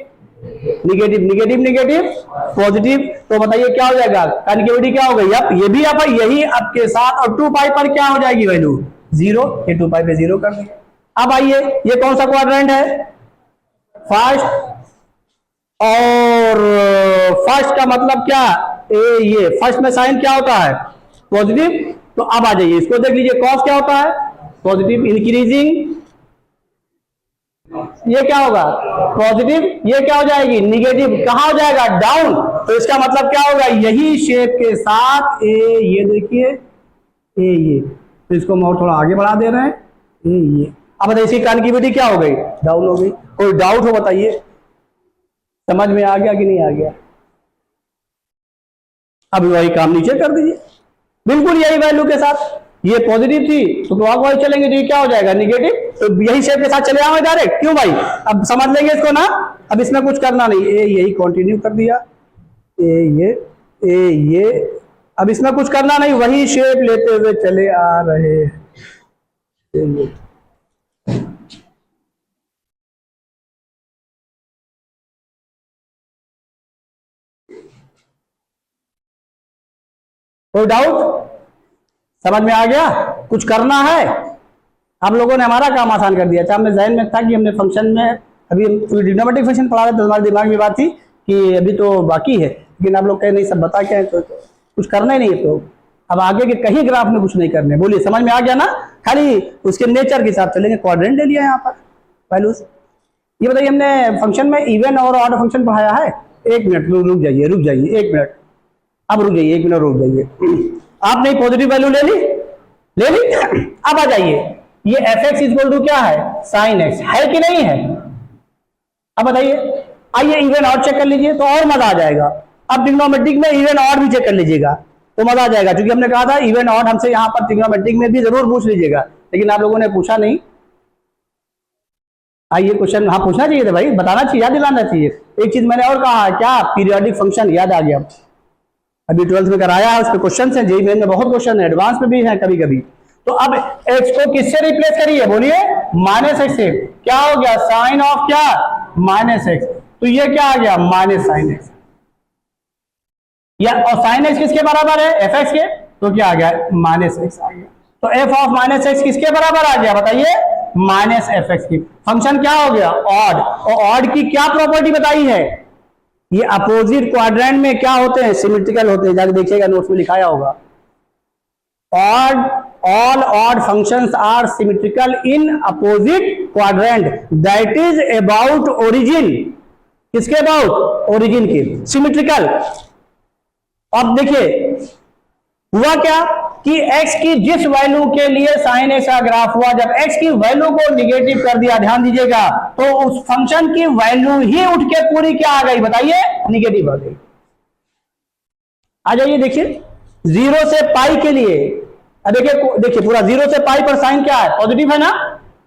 [SPEAKER 1] negative, negative, negative, positive, तो बताइए क्या हो जाएगा, कॉन्केविटी क्या हो गई, अब ये भी आप यही आपके साथ, और 2π पर क्या हो जाएगी वैल्यू 0, ये 2π पे 0 कर दिया। अब आइए, ये कौन सा क्वाड्रेंट है, फर्स्ट, और फर्स्ट का मतलब क्या, ये फर्स्ट में साइन क्या होता है, पॉजिटिव, तो अब आ जाइए इसको देख लीजिए, कॉस क्या होता है, पॉजिटिव, इंक्रीजिंग, ये क्या होगा, पॉजिटिव, ये क्या हो जाएगी, निगेटिव, कहां हो जाएगा, डाउन, तो इसका मतलब क्या होगा, यही शेप के साथ ये देखिए, ये, तो इसको हम और थोड़ा आगे बढ़ा दे रहे हैं, ये। अब बताइए इसकी कॉन्केविटी क्या हो गई, डाउन हो गई। कोई डाउट हो बताइए, समझ में आ गया कि नहीं आ गया। अब वही काम नीचे कर दीजिए, बिल्कुल यही वैल्यू के साथ, ये पॉजिटिव थी तो क्लॉकवाइज चलेंगे तो ये क्या हो जाएगा, निगेटिव, तो यही शेप के साथ चले आओ डायरेक्ट, क्यों भाई, अब समझ लेंगे इसको ना, अब इसमें कुछ करना नहीं, यही कंटिन्यू कर दिया, ये, अब इसमें कुछ करना नहीं, वही शेप लेते हुए चले आ रहे हैं। कोई डाउट, समझ में आ गया, कुछ करना है, आप लोगों ने हमारा काम आसान कर दिया। हमें ज़हन में था कि हमने फंक्शन में अभी ट्रिग्नोमेट्रिक फंक्शन पढ़ा रहे थे, तो हमारे दिमाग में बात थी कि अभी तो बाकी है, लेकिन आप लोग कहे नहीं सब बता के तो कुछ करना ही नहीं है, तो अब आगे के कहीं ग्राफ में कुछ नहीं करने, बोलिए समझ में आ गया ना, खाली उसके नेचर के हिसाब से चलेंगे, क्वाड्रेंट ले लिया यहाँ पर वैल्यूज। ये बताइए हमने फंक्शन में इवन और ऑड फंक्शन पढ़ाया है, एक मिनट रुक जाइए, रुक जाइए एक मिनट, अब रुक जाइए एक मिनट, रुक जाइए, आपने पॉजिटिव वैल्यू ले ली, ले ली। अब आ जाइए, ये fx इक्वल टू क्या है, साइन x है कि नहीं है, अब बताइए, आइए इवन और चेक कर लीजिए तो और मजा आ जाएगा। अब ट्रिग्नोमेट्रिक में इवन ऑड भी चेक कर लीजिएगा तो मजा आ जाएगा, क्योंकि हमने कहा था इवन ऑड हमसे यहाँ पर ट्रिग्नोमेट्रिक में भी जरूर पूछ लीजिएगा, लेकिन आप लोगों ने पूछा नहीं। ये क्वेश्चन हाँ पूछना चाहिए था भाई, बताना चाहिए, याद दिलाना चाहिए। एक चीज मैंने और कहा, क्या पीरियोडिक फंक्शन याद आ गया, अभी 12th में कराया है, उस पर क्वेश्चन है, जेईई मेन में बहुत क्वेश्चन है, एडवांस में भी है कभी कभी। तो अब एक्स को किससे रिप्लेस करिए, बोलिए माइनस एक्स से। क्या हो गया, साइन ऑफ क्या, माइनस एक्स, तो ये क्या आ गया, माइनस साइन एक्स। या और साइन एक्स किसके बराबर है, एफ एक्स के, तो क्या आ गया, माइनस एक्स आ गया। तो एफ ऑफ माइनस एक्स किसके बराबर आ गया, बताइए, माइनस एफ एक्स की। फंक्शन क्या हो गया, ऑड। और ऑड की क्या प्रॉपर्टी बताई है, ये अपोजिट क्वाड्रेंट में क्या होते हैं, सिमेट्रिकल होते हैं, जाके देखिएगा नोट्स में लिखाया होगा। Odd, all odd functions are symmetrical in opposite quadrant, that is about origin, किसके अबाउट, ओरिजिन के, सिमेट्रिकल। अब देखिए हुआ क्या कि x की जिस वैल्यू के लिए साइन एक्स का ग्राफ हुआ, जब x की वैल्यू को निगेटिव कर दिया, ध्यान दीजिएगा, तो उस फंक्शन की वैल्यू ही उठ के पूरी क्या आ गई, बताइए, निगेटिव आ गई। आ जाइए देखिए, 0 से पाई के लिए, देखिए पूरा 0 से पाई पर साइन क्या है, पॉजिटिव है ना,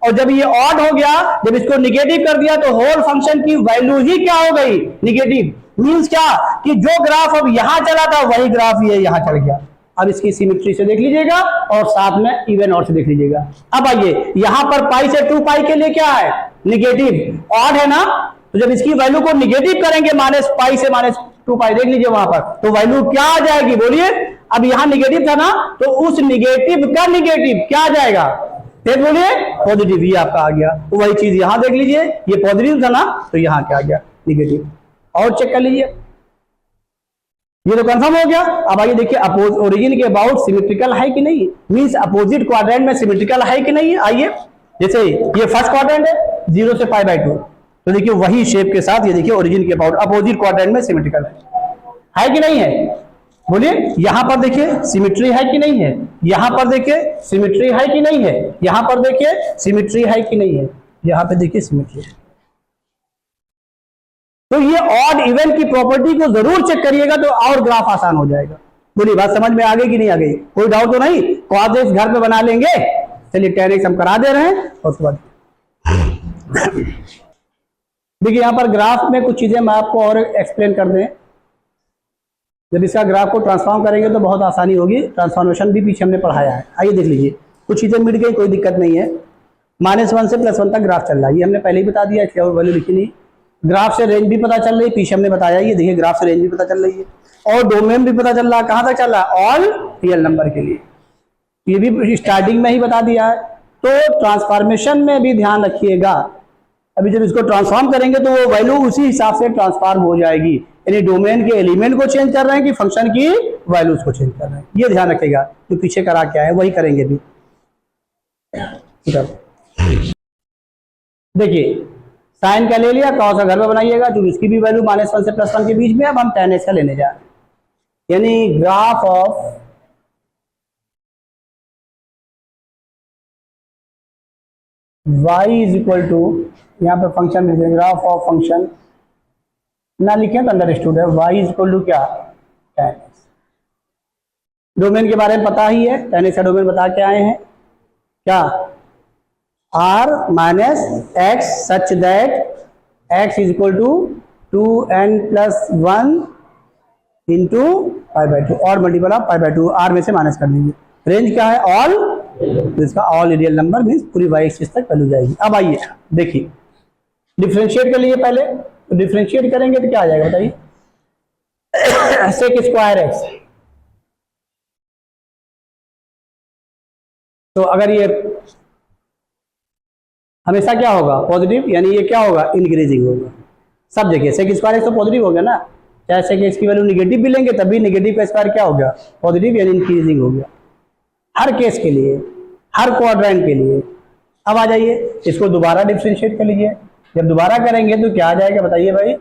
[SPEAKER 1] और जब ये ऑड हो गया, जब इसको निगेटिव कर दिया, तो होल फंक्शन की वैल्यू ही क्या हो गई, निगेटिव। मींस क्या कि जो ग्राफ अब यहां चला था वही ग्राफ ये यहां चल गया। अब इसकी सिमेट्री से देख लीजिएगा और साथ में इवन ऑड से देख लीजिएगा। अब आइए यहां पर पाई से 2 पाई के लिए क्या है, निगेटिव, ऑड है ना, तो जब इसकी वैल्यू को निगेटिव करेंगे माइनस पाई से माइनस 2 पाई, देख लीजिए वहां पर, तो वैल्यू क्या आ जाएगी, बोलिए। अब यहां निगेटिव था ना, तो उस निगेटिव का निगेटिव क्या आ जाएगा, फिर बोलिए पॉजिटिव, ये आपका आ गया। तो वही चीज यहां देख लीजिए, ये पॉजिटिव था ना, तो यहां क्या आ गया, निगेटिव। और चेक कर लीजिए, ये तो कंफर्म हो गया। अब आइए देखिए, ओरिजिन के अबाउट सिमेट्रिकल है कि नहीं, मींस अपोजिट क्वाड्रेंट में सिमेट्रिकल है कि नहीं। आइए, जैसे ये फर्स्ट क्वाड्रेंट है 0 से पाई बाय 2, तो देखिए वही शेप के साथ ये देखिए ओरिजिन के अबाउट अपोजिट क्वाड्रेंट में सिमेट्रिकल है कि नहीं है, बोलिए। यहां पर देखिए सिमेट्री है कि नहीं है, यहां पर देखिए सिमेट्री है कि नहीं है, यहां पर देखिए सिमेट्री है कि नहीं है, यहां पे देखिए सिमेट्री है। तो ये ऑड इवन की प्रॉपर्टी को जरूर चेक करिएगा, तो और ग्राफ आसान हो जाएगा। बोलिए बात समझ में आ गई कि नहीं आ गई, कोई डाउट तो नहीं। cos x घर पे बना लेंगे, चलिए tan x हम करा दे रहे हैं। और उसके बाद देखिए यहां पर ग्राफ में कुछ चीजें मैं आपको और एक्सप्लेन कर दें। जब इसका ग्राफ को ट्रांसफॉर्म करेंगे तो बहुत आसानी होगी, ट्रांसफॉर्मेशन भी पीछे हमने पढ़ाया है। आइए देख लीजिए, कुछ चीजें मिट गई, कोई दिक्कत नहीं है। -1 से +1 तक ग्राफ चल रहा है, ये हमने पहले ही बता दिया, इसलिए और वैल्यू लिखी नहीं। ग्राफ से रेंज भी पता चल रही है, पीछे हमने बताया, ये देखिए ग्राफ से रेंज भी पता चल रही है, और डोमेन भी पता चल रहा है। कहां तक चल रहा है, ऑल रियल नंबर के लिए, ये भी स्टार्टिंग में ही बता दिया है। तो ट्रांसफॉर्मेशन में भी ध्यान रखिएगा, अभी जब इसको ट्रांसफॉर्म करेंगे तो वो वैल्यू उसी हिसाब से ट्रांसफॉर्म हो जाएगी, यानी डोमेन के एलिमेंट को चेंज कर रहे हैं कि फंक्शन की वैल्यूज को चेंज कर रहे हैं, ये ध्यान रखिएगा। तो पीछे करा क्या है वही करेंगे भी। देखिए साइन का ले लिया, कॉस का घर में बनाइएगा, तो इसकी भी वैल्यू -1 से +1 के बीच में। अब हम tan x का लेने जा रहे हैं, यानी graph of y is equal to, यहाँ पे फंक्शन लिखे, ग्राफ ऑफ फंक्शन ना लिखे तो अंडरस्टूड है, y इज इक्वल टू क्या, tan x। डोमेन के बारे में पता ही है, tan x का डोमेन बता के आए हैं, क्या r minus x such that x is equal to 2n+1 into π/2 और मल्टीपल ऑफ π/2, r में से माइनस कर दीजिए। रेंज क्या है, ऑल, तो इसका ऑल रियल नंबर मीन्स पूरी y एक्सिस तक वैल्यू जाएगी। अब आइए देखिए, डिफ्रेंशिएट कर लिए पहले, तो डिफ्रेंशिएट करेंगे तो क्या आ जाएगा बताइए, sec²x। तो अगर ये हमेशा क्या होगा, पॉजिटिव, यानी ये क्या होगा, इंक्रीजिंग होगा। सब जगह sec² तो पॉजिटिव हो गया ना, चाहे sec की वैल्यू निगेटिव भी लेंगे तभी निगेटिव का स्क्वायर क्या हो गया, पॉजिटिव, यानी इंक्रीजिंग हो गया, हर केस के लिए, हर क्वाड्रेंट के लिए। अब आ जाइए इसको दोबारा डिफरेंशिएट कर लीजिए, जब दोबारा करेंगे तो क्या आ जाएगा बताइए भाई,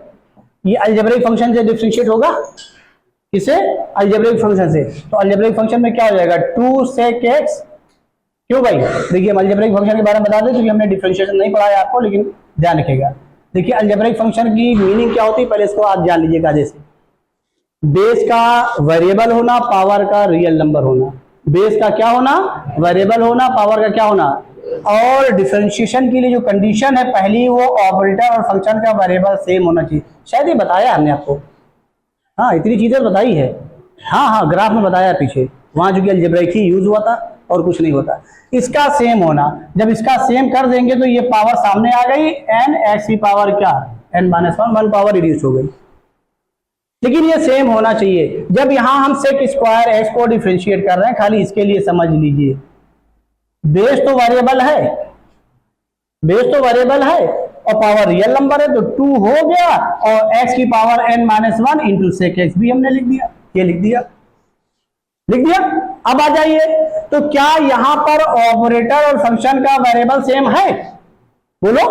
[SPEAKER 1] ये अलजेब्रिक फंक्शन से डिफरेंशिएट होगा, किसे, अलजेब्रिक फंक्शन से। तो अलजेब्रिक फंक्शन में क्या हो जाएगा, 2 sec x। क्यों भाई, देखिए हम अलजेब्रिक फंक्शन के बारे में बता दें, क्योंकि हमने डिफरेंशिएशन नहीं पढ़ाया आपको, लेकिन ध्यान रखिएगा। देखिए अलजेब्रिक फंक्शन की मीनिंग क्या होती है, पहले इसको आप जान लीजिएगा। जैसे बेस का वेरिएबल होना, पावर का रियल नंबर होना। बेस का क्या होना, वेरिएबल होना, पावर का क्या होना। और डिफरेंशिएशन के लिए जो कंडीशन है पहली, वो ऑपरेटर और फंक्शन का वेरिएबल सेम होना चाहिए। शायद ये बताया हमने आपको, हाँ इतनी चीजें बताई है, हाँ हाँ ग्राफ में बताया पीछे, वहां जो कि अलजेब्रिक ही यूज हुआ था और कुछ नहीं होता। इसका सेम होना, जब इसका सेम कर देंगे तो ये पावर सामने आ गई, एन एक्स की पावर क्या, N minus one power reduce हो गई। लेकिन ये सेम होना चाहिए। जब यहां हम सेक स्क्वायर एक्स को डिफरेंशिएट कर रहे हैं, खाली इसके लिए समझ लीजिए, बेस तो वेरिएबल है, बेस तो वेरिएबल है और पावर रियल नंबर है, तो 2 हो गया, और x की power n minus one into sec X भी हमने लिख दिया, ये लिख दिया, लिख दिया। अब आ जाइए, तो क्या यहां पर ऑपरेटर और फंक्शन का वेरिएबल सेम है, बोलो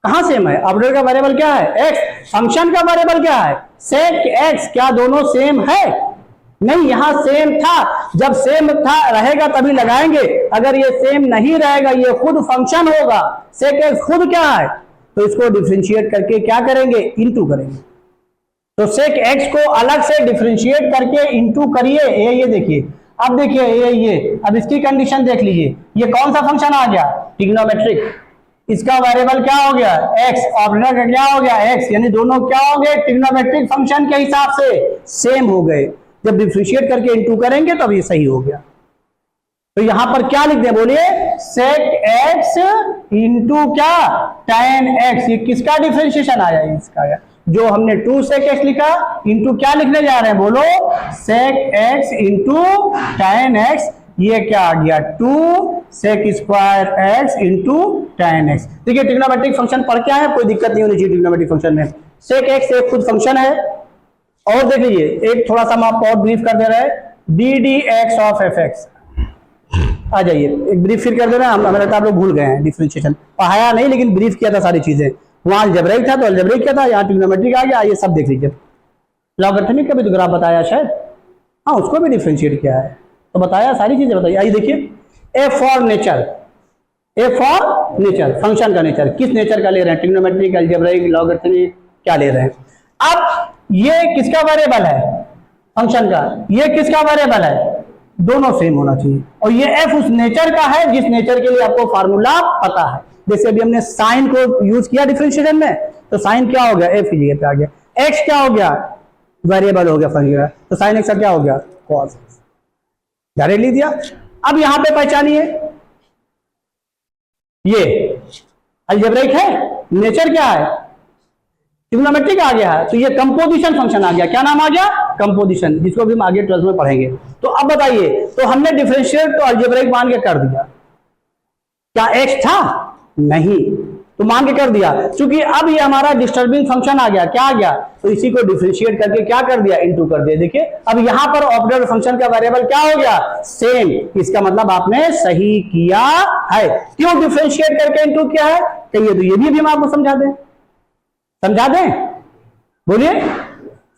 [SPEAKER 1] कहां सेम है। ऑपरेटर का वेरिएबल क्या है, x, फंक्शन का वेरिएबल क्या है, सेक एक्स, क्या दोनों सेम है, नहीं, यहां सेम था, जब सेम था रहेगा तभी लगाएंगे, अगर ये सेम नहीं रहेगा, ये खुद फंक्शन होगा, सेक एक्स खुद क्या है, तो इसको डिफरेंशिएट करके क्या करेंगे, इनटू करेंगे। तो सेक एक्स को अलग से डिफरेंशिएट करके इनटू करिए, ये देखिए, अब देखिए ये अब इसकी कंडीशन देख लीजिए, ये कौन सा फंक्शन आ गया, ट्रिग्नोमेट्रिक, इसका वेरिएबल क्या हो गया, एक्स, ऑपरेटर का क्या हो गया, एक्स, यानी दोनों क्या हो गए, ट्रिग्नोमेट्रिक फंक्शन के हिसाब से सेम हो गए। जब डिफरेंशिएट करके इनटू करेंगे तब ये सही हो गया। तो यहां पर क्या लिख दें, बोलिए, सेक एक्स इंटू क्या, tan एक्स, ये किसका डिफरेंशिएशन आया, इसका आया, जो हमने 2 सेक एक्स लिखा इंटू क्या लिखने जा रहे हैं, बोलो, sec X into tan X, ये क्या आ गया, 2 sec square X into tan X. देखिए ट्रिग्नोमेट्रिक फंक्शन पढ़ के आए, कोई दिक्कत नहीं होनी चाहिए ट्रिग्नोमेट्रिक फंक्शन में। सेक एक्स एक खुद फंक्शन है, और देख लीजिए एक थोड़ा सा हम आपको और ब्रीफ कर दे रहे हैं, d D x of f x, आ जाइए एक ब्रीफ फिर कर दे रहे हैं, हमें लगता है आप लोग भूल गए हैं, डिफरेंशिएशन पढ़ाया नहीं लेकिन ब्रीफ किया था सारी चीजें, वहां अलजेब्रिक था तो अलजेब्रिक क्या था, यहाँ ट्रिग्नोमेट्रिक आ गया, ये सब देख लीजिए। लॉगरिथमिक का भी तो ग्राफ बताया शायद, हाँ उसको भी डिफरेंशिएट किया है, तो बताया, सारी चीजें बताइए। आइए देखिए, A for nature, A for nature, function का नेचर, किस नेचर का ले रहे हैं, ट्रिग्नोमेट्रिक, अलजेब्रिक, लॉगरिथमिक, क्या ले रहे हैं। अब ये किसका वेरिएबल है, फंक्शन का, ये किसका वेरिएबल है, दोनों सेम होना चाहिए, और ये एफ उस नेचर का है जिस नेचर के लिए आपको फार्मूला पता है। जैसे अभी हमने साइन को यूज किया डिफरेंशिएशन में, तो साइन क्या हो गया, एफ की जगह पे आ गया, एक्स क्या हो गया, वेरिएबल हो गया फंक्शन, तो साइन एक्स का क्या हो गया, कॉस, डायरेक्ट लिख दिया। अब यहां पे पहचानिए, ये अलजेब्रिक है, नेचर क्या है, ट्रिग्नोमेट्रिक आ गया है, तो ये कंपोजिशन फंक्शन आ गया, क्या नाम आ गया, कंपोजिशन, जिसको भी हम आगे 12th में पढ़ेंगे। तो अब बताइए, तो हमने डिफरेंशिएट तो अलजेब्रिक मान के कर दिया, क्या एक्स था, नहीं, तो मान के कर दिया, क्योंकि अब ये हमारा डिस्टर्बिंग फंक्शन आ गया, क्या आ गया, तो इसी को डिफरेंशिएट करके क्या कर दिया, इनटू कर दिया। देखिए अब यहां पर ऑपरेटर फंक्शन का वेरिएबल क्या हो गया, सेम, इसका मतलब आपने सही किया है। क्यों डिफरेंशिएट करके इनटू किया है, कहिए, तो ये भी हम आपको समझा दें, समझा दें, बोलिए,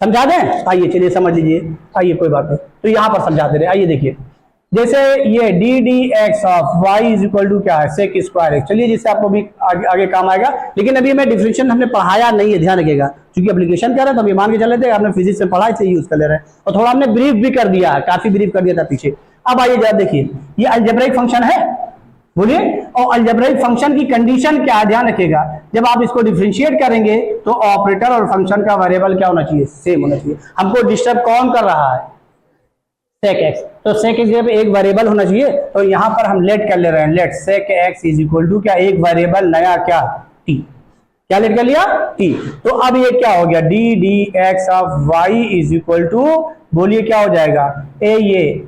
[SPEAKER 1] समझा दें, आइए चलिए समझ लीजिए, आइए कोई बात नहीं, तो यहां पर समझा दे रहे, आइए देखिए, जैसे ये D D x of Y is equal to क्या है, सेक स्क्वायर एक्स, चलिए जिससे आपको भी आगे काम आएगा, लेकिन अभी मैं डिफरेंशिएशन हमने पढ़ाया नहीं है, ध्यान रखिएगा, क्योंकि एप्लीकेशन कर रहे हैं तो अभी मान के चल रहे थे, आपने फिजिक्स में पढ़ा, इसे यूज कर ले रहे हैं, और थोड़ा हमने ब्रीफ भी कर दिया, काफी ब्रीफ कर दिया था पीछे। अब आइए जरा देखिए, ये अलजेब्रिक फंक्शन है, बोलिए, और अलजेब्रिक फंक्शन की कंडीशन क्या है, ध्यान रखिएगा, जब आप इसको डिफरेंशिएट करेंगे तो ऑपरेटर और फंक्शन का वेरिएबल क्या होना चाहिए, सेम होना चाहिए। हमको डिस्टर्ब कौन कर रहा है, सेक एक्स, तो सेक एक्स जब एक वेरिएबल होना चाहिए, तो यहां पर हम लेट कर ले रहे हैं, let sec X is equal to क्या, एक वेरिएबल नया क्या, टी, क्या लेट कर लिया, टी। तो अब ये क्या हो गया, D D x of Y is equal to, बोलिए क्या हो जाएगा, ए, ये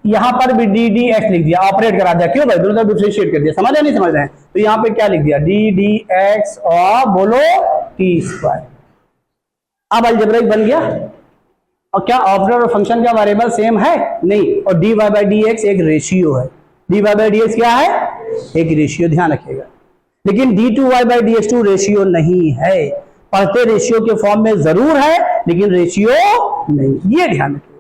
[SPEAKER 1] यहां पर भी डी डी एक्स लिख दिया, ऑपरेट करा दिया, क्यों भाई, दोनों तरफ डिफरेंशिएट कर दिया, समझ रहे नहीं समझ रहे हैं, तो यहां पे क्या लिख दिया, डी डी एक्स और बोलो टी स्क्वायर। अब अलजेब्रिक बन गया, और क्या ऑपरेटर और फंक्शन का वेरिएबल सेम है, नहीं, और D Y by D X एक रेशियो है, D Y by D X क्या है, एक रेशियो, ध्यान रखिएगा, लेकिन D two Y by D X two ratio नहीं है, पढ़ते रेशियो के फॉर्म में जरूर है लेकिन रेशियो नहीं, ये ध्यान रखिएगा,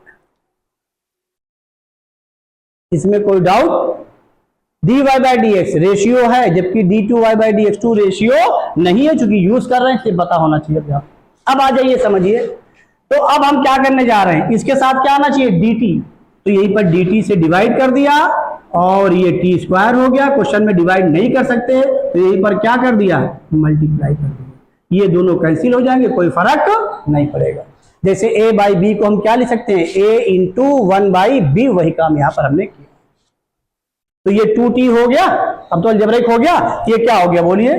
[SPEAKER 1] इसमें कोई doubt, D Y by D X ratio है, जबकि D two Y by D X two ratio नहीं है, चूंकि यूज कर रहे हैं, सिर्फ पता होना चाहिए। अब आ जाइए समझिए, तो अब हम क्या करने जा रहे हैं, इसके साथ क्या आना चाहिए, dt, तो यहीं पर dt से डिवाइड कर दिया और ये t स्क्वायर हो गया। क्वेश्चन में डिवाइड नहीं कर सकते तो यहीं पर क्या कर दिया, मल्टीप्लाई कर दिया। ये दोनों कैंसिल हो जाएंगे, कोई फर्क नहीं पड़ेगा। जैसे a बाई बी को हम क्या लिख सकते हैं, a इंटू 1 बाई बी, वही काम यहां पर हमने किया। तो ये 2t हो गया, अब तो अलजेब्रिक हो गया, ये क्या हो गया बोलिए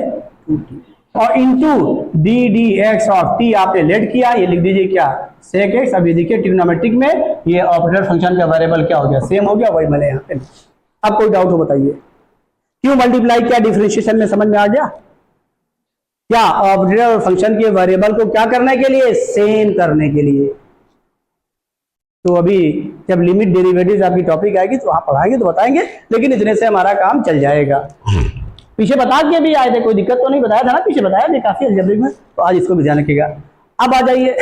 [SPEAKER 1] 2t, और into D D x of T आपने लेट किया, ये लिख दीजिए क्या, सेक एक्स। अब ये देखिए ट्रिग्नोमेट्रिक में ये ऑपरेटर फंक्शन का वेरिएबल क्या हो गया, सेम हो गया, वही मैंने यहाँ पे। अब कोई डाउट हो बताइए, क्यों मल्टीप्लाई किया, डिफरेंशिएशन में समझ में आ गया क्या, ऑपरेटर फंक्शन के वेरिएबल को क्या करने के लिए, सेम करने के लिए। तो अभी जब लिमिट डेरिवेटिव्स आपकी टॉपिक आएगी तो वहां पढ़ाएंगे तो बताएंगे, लेकिन इतने से हमारा काम चल जाएगा। पीछे बता के भी आए थे, कोई दिक्कत तो नहीं, बताया था ना, पीछे बताया भी काफी अलजेब्रिक में, तो आज इसको भी ध्यान रखिएगा। अब आ जाइए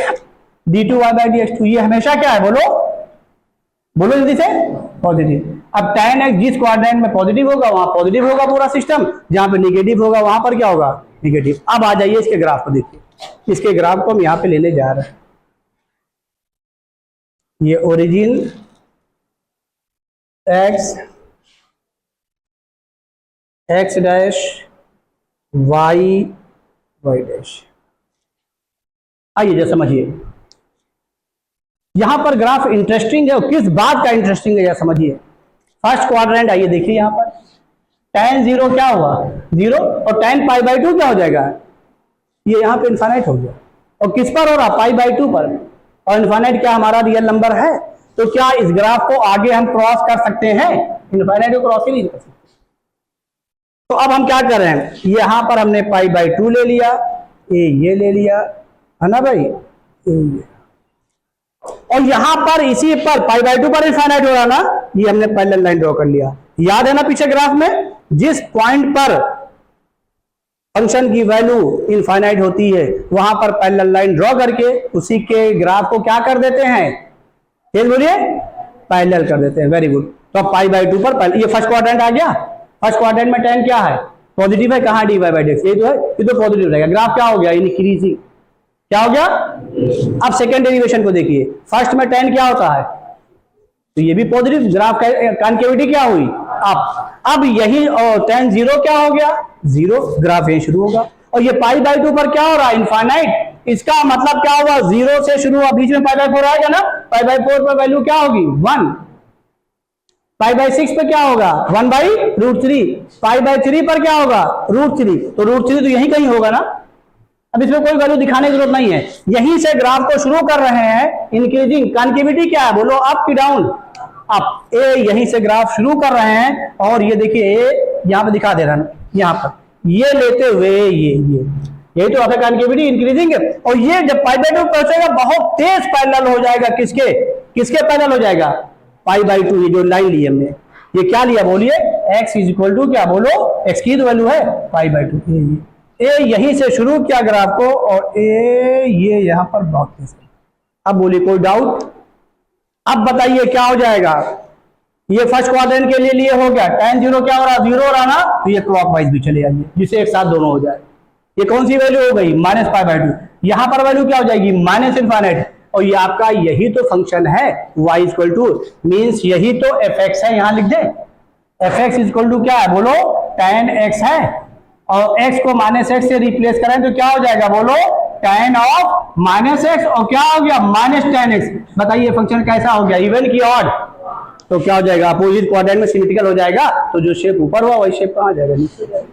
[SPEAKER 1] d2y बाई dx2, ये हमेशा क्या है, बोलो बोलो जल्दी से, पॉजिटिव। अब tan x जिस क्वाड्रेंट में पॉजिटिव होगा वहां पॉजिटिव होगा पूरा सिस्टम, जहां पे निगेटिव होगा वहां पर क्या होगा, निगेटिव। अब आ जाइए इसके ग्राफ को देखिए, इसके ग्राफ को हम यहाँ पे लेने जा रहे हैं। ये origin x dash y y dash, आइए जरा समझिए, यहां पर ग्राफ इंटरेस्टिंग है, किस बात का इंटरेस्टिंग है या समझिए। फर्स्ट क्वाड्रेंट आइए देखिए, यहां पर tan 0 क्या हुआ, 0, और tan पाई बाई 2 क्या हो जाएगा, ये यहां पे इनफाइनाइट हो गया, और किस पर हो रहा, पाई बाई 2 पर, और इनफाइनाइट क्या हमारा रियल नंबर है, तो क्या इस ग्राफ को आगे हम क्रॉस कर सकते हैं, इनफाइनाइट को क्रॉस ही नहीं कर सकते। तो अब हम क्या कर रहे हैं, यहां पर हमने पाई बाई 2 ले लिया, ये ले लिया है ना भाई, ये, और यहां पर इसी पर पाई बाई 2 पर इनफाइनाइट हो रहा ना, ये हमने पैरेलल लाइन ड्रॉ कर लिया। याद है ना पीछे ग्राफ में, जिस पॉइंट पर फंक्शन की वैल्यू इनफाइनाइट होती है वहां पर पैरेलल लाइन ड्रॉ करके उसी के ग्राफ को क्या कर देते हैं, तेज बोलिए, पैरेलल कर देते हैं। Very good. तो अब पाई बाई 2 पर ये फर्स्ट क्वाड्रेंट आ गया, फर्स्ट क्वाड्रेंट में tan क्या है, पॉजिटिव है, कहां dy बाई dx, ये तो है, ये तो पॉजिटिव रहेगा। ग्राफ क्या हो गया, इंक्रीजिंग, क्या हो गया। अब सेकेंड डेरिवेशन को देखिए, फर्स्ट में tan क्या होता है, तो ये भी पॉजिटिव, ग्राफ कॉन्केविटी क्या हुई अब यही, और tan 0 क्या हो गया, 0, ग्राफ यही शुरू होगा। और ये पाई बाई 2 पर क्या हो रहा है, इनफाइनाइट, इसका मतलब क्या हुआ, 0 से शुरू हुआ, बीच में पाई बाई 4 आएगा ना, पाई बाई 4 पर वैल्यू क्या होगी 1, पाई बाई 6 पर क्या होगा 1 बाई रूट 3, पाई बाई 3 पर क्या होगा रूट 3, तो रूट 3 तो यही कहीं होगा ना। अब इसमें कोई वैल्यू दिखाने की जरूरत नहीं है, यहीं से ग्राफ को शुरू कर रहे हैं, इंक्रीजिंग। कॉन्केविटी क्या है, बोलो अप की डाउन, अप, ए यहीं से ग्राफ शुरू कर रहे हैं, और ये देखिए ए यहां पे दिखा दे रहा है, यहां पर ये लेते हुए ये तो आपका कॉन्केविटी इंक्रीजिंग है। और ये जब पाई बाई 2 पहुंचेगा बहुत तेज पैरेलल हो जाएगा, किसके किसके पैरेलल हो जाएगा, पाई बाई 2, ये जो लाइन ली हमने, ये क्या लिया बोलिए, x इज इक्वल टू क्या, बोलो x की तो वैल्यू है पाई बाई 2, ए यहीं से शुरू किया ग्राफ को, और ए ये यहां पर बहुत तेज। अब बोलिए कोई डाउट, अब बताइए क्या हो जाएगा, ये फर्स्ट क्वाड्रेंट के लिए हो गया, tan 0 क्या हो रहा, 0 हो रहा ना, तो ये क्लॉकवाइज भी चले जाइए, जिससे एक साथ दोनों हो जाए। ये कौन सी वैल्यू हो गई, माइनस पाई बाई 2, यहां पर वैल्यू क्या हो जाएगी, माइनस इनफाइनाइट, और ये आपका यही तो फंक्शन है y इक्वल टू, मीन्स यही तो fx है, यहां लिख दे, fx इक्वल टू क्या है, बोलो tan x है, और x को माइनस एक्स से रिप्लेस करें तो क्या हो जाएगा, बोलो tan ऑफ माइनस एक्स, और क्या हो गया माइनस tan x। बताइए फंक्शन कैसा हो गया, इवन की ऑड, तो क्या हो जाएगा, अपोजिट क्वाड्रेंट में सिमेट्रिकल हो जाएगा, तो जो शेप ऊपर हुआ वही शेप कहां जाएगा, नीचे जाएगा।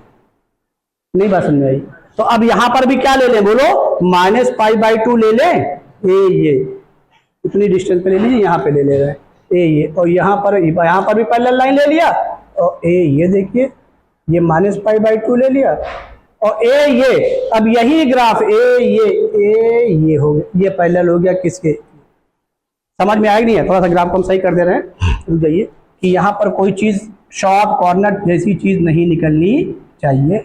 [SPEAKER 1] नहीं बात समझ आई। तो अब यहां पर भी क्या ले लें, बोलो माइनस पाई बाई 2 ले लें, ये इतनी डिस्टेंस पे ले लीजिए, यहाँ पे ले ले रहे हैं ये, और यहाँ पर भी पैरेलल लाइन ले लिया, और ये देखिए ये माइनस पाई बाई 2 ले लिया, और ये अब यही ग्राफ ये हो गया, ये पैरेलल हो गया किसके, समझ में आएगा नहीं है, थोड़ा सा ग्राफ को हम सही कर दे रहे हैं, रुक जाइए, कि यहाँ पर कोई चीज शॉर्प कॉर्नर जैसी चीज नहीं निकलनी चाहिए,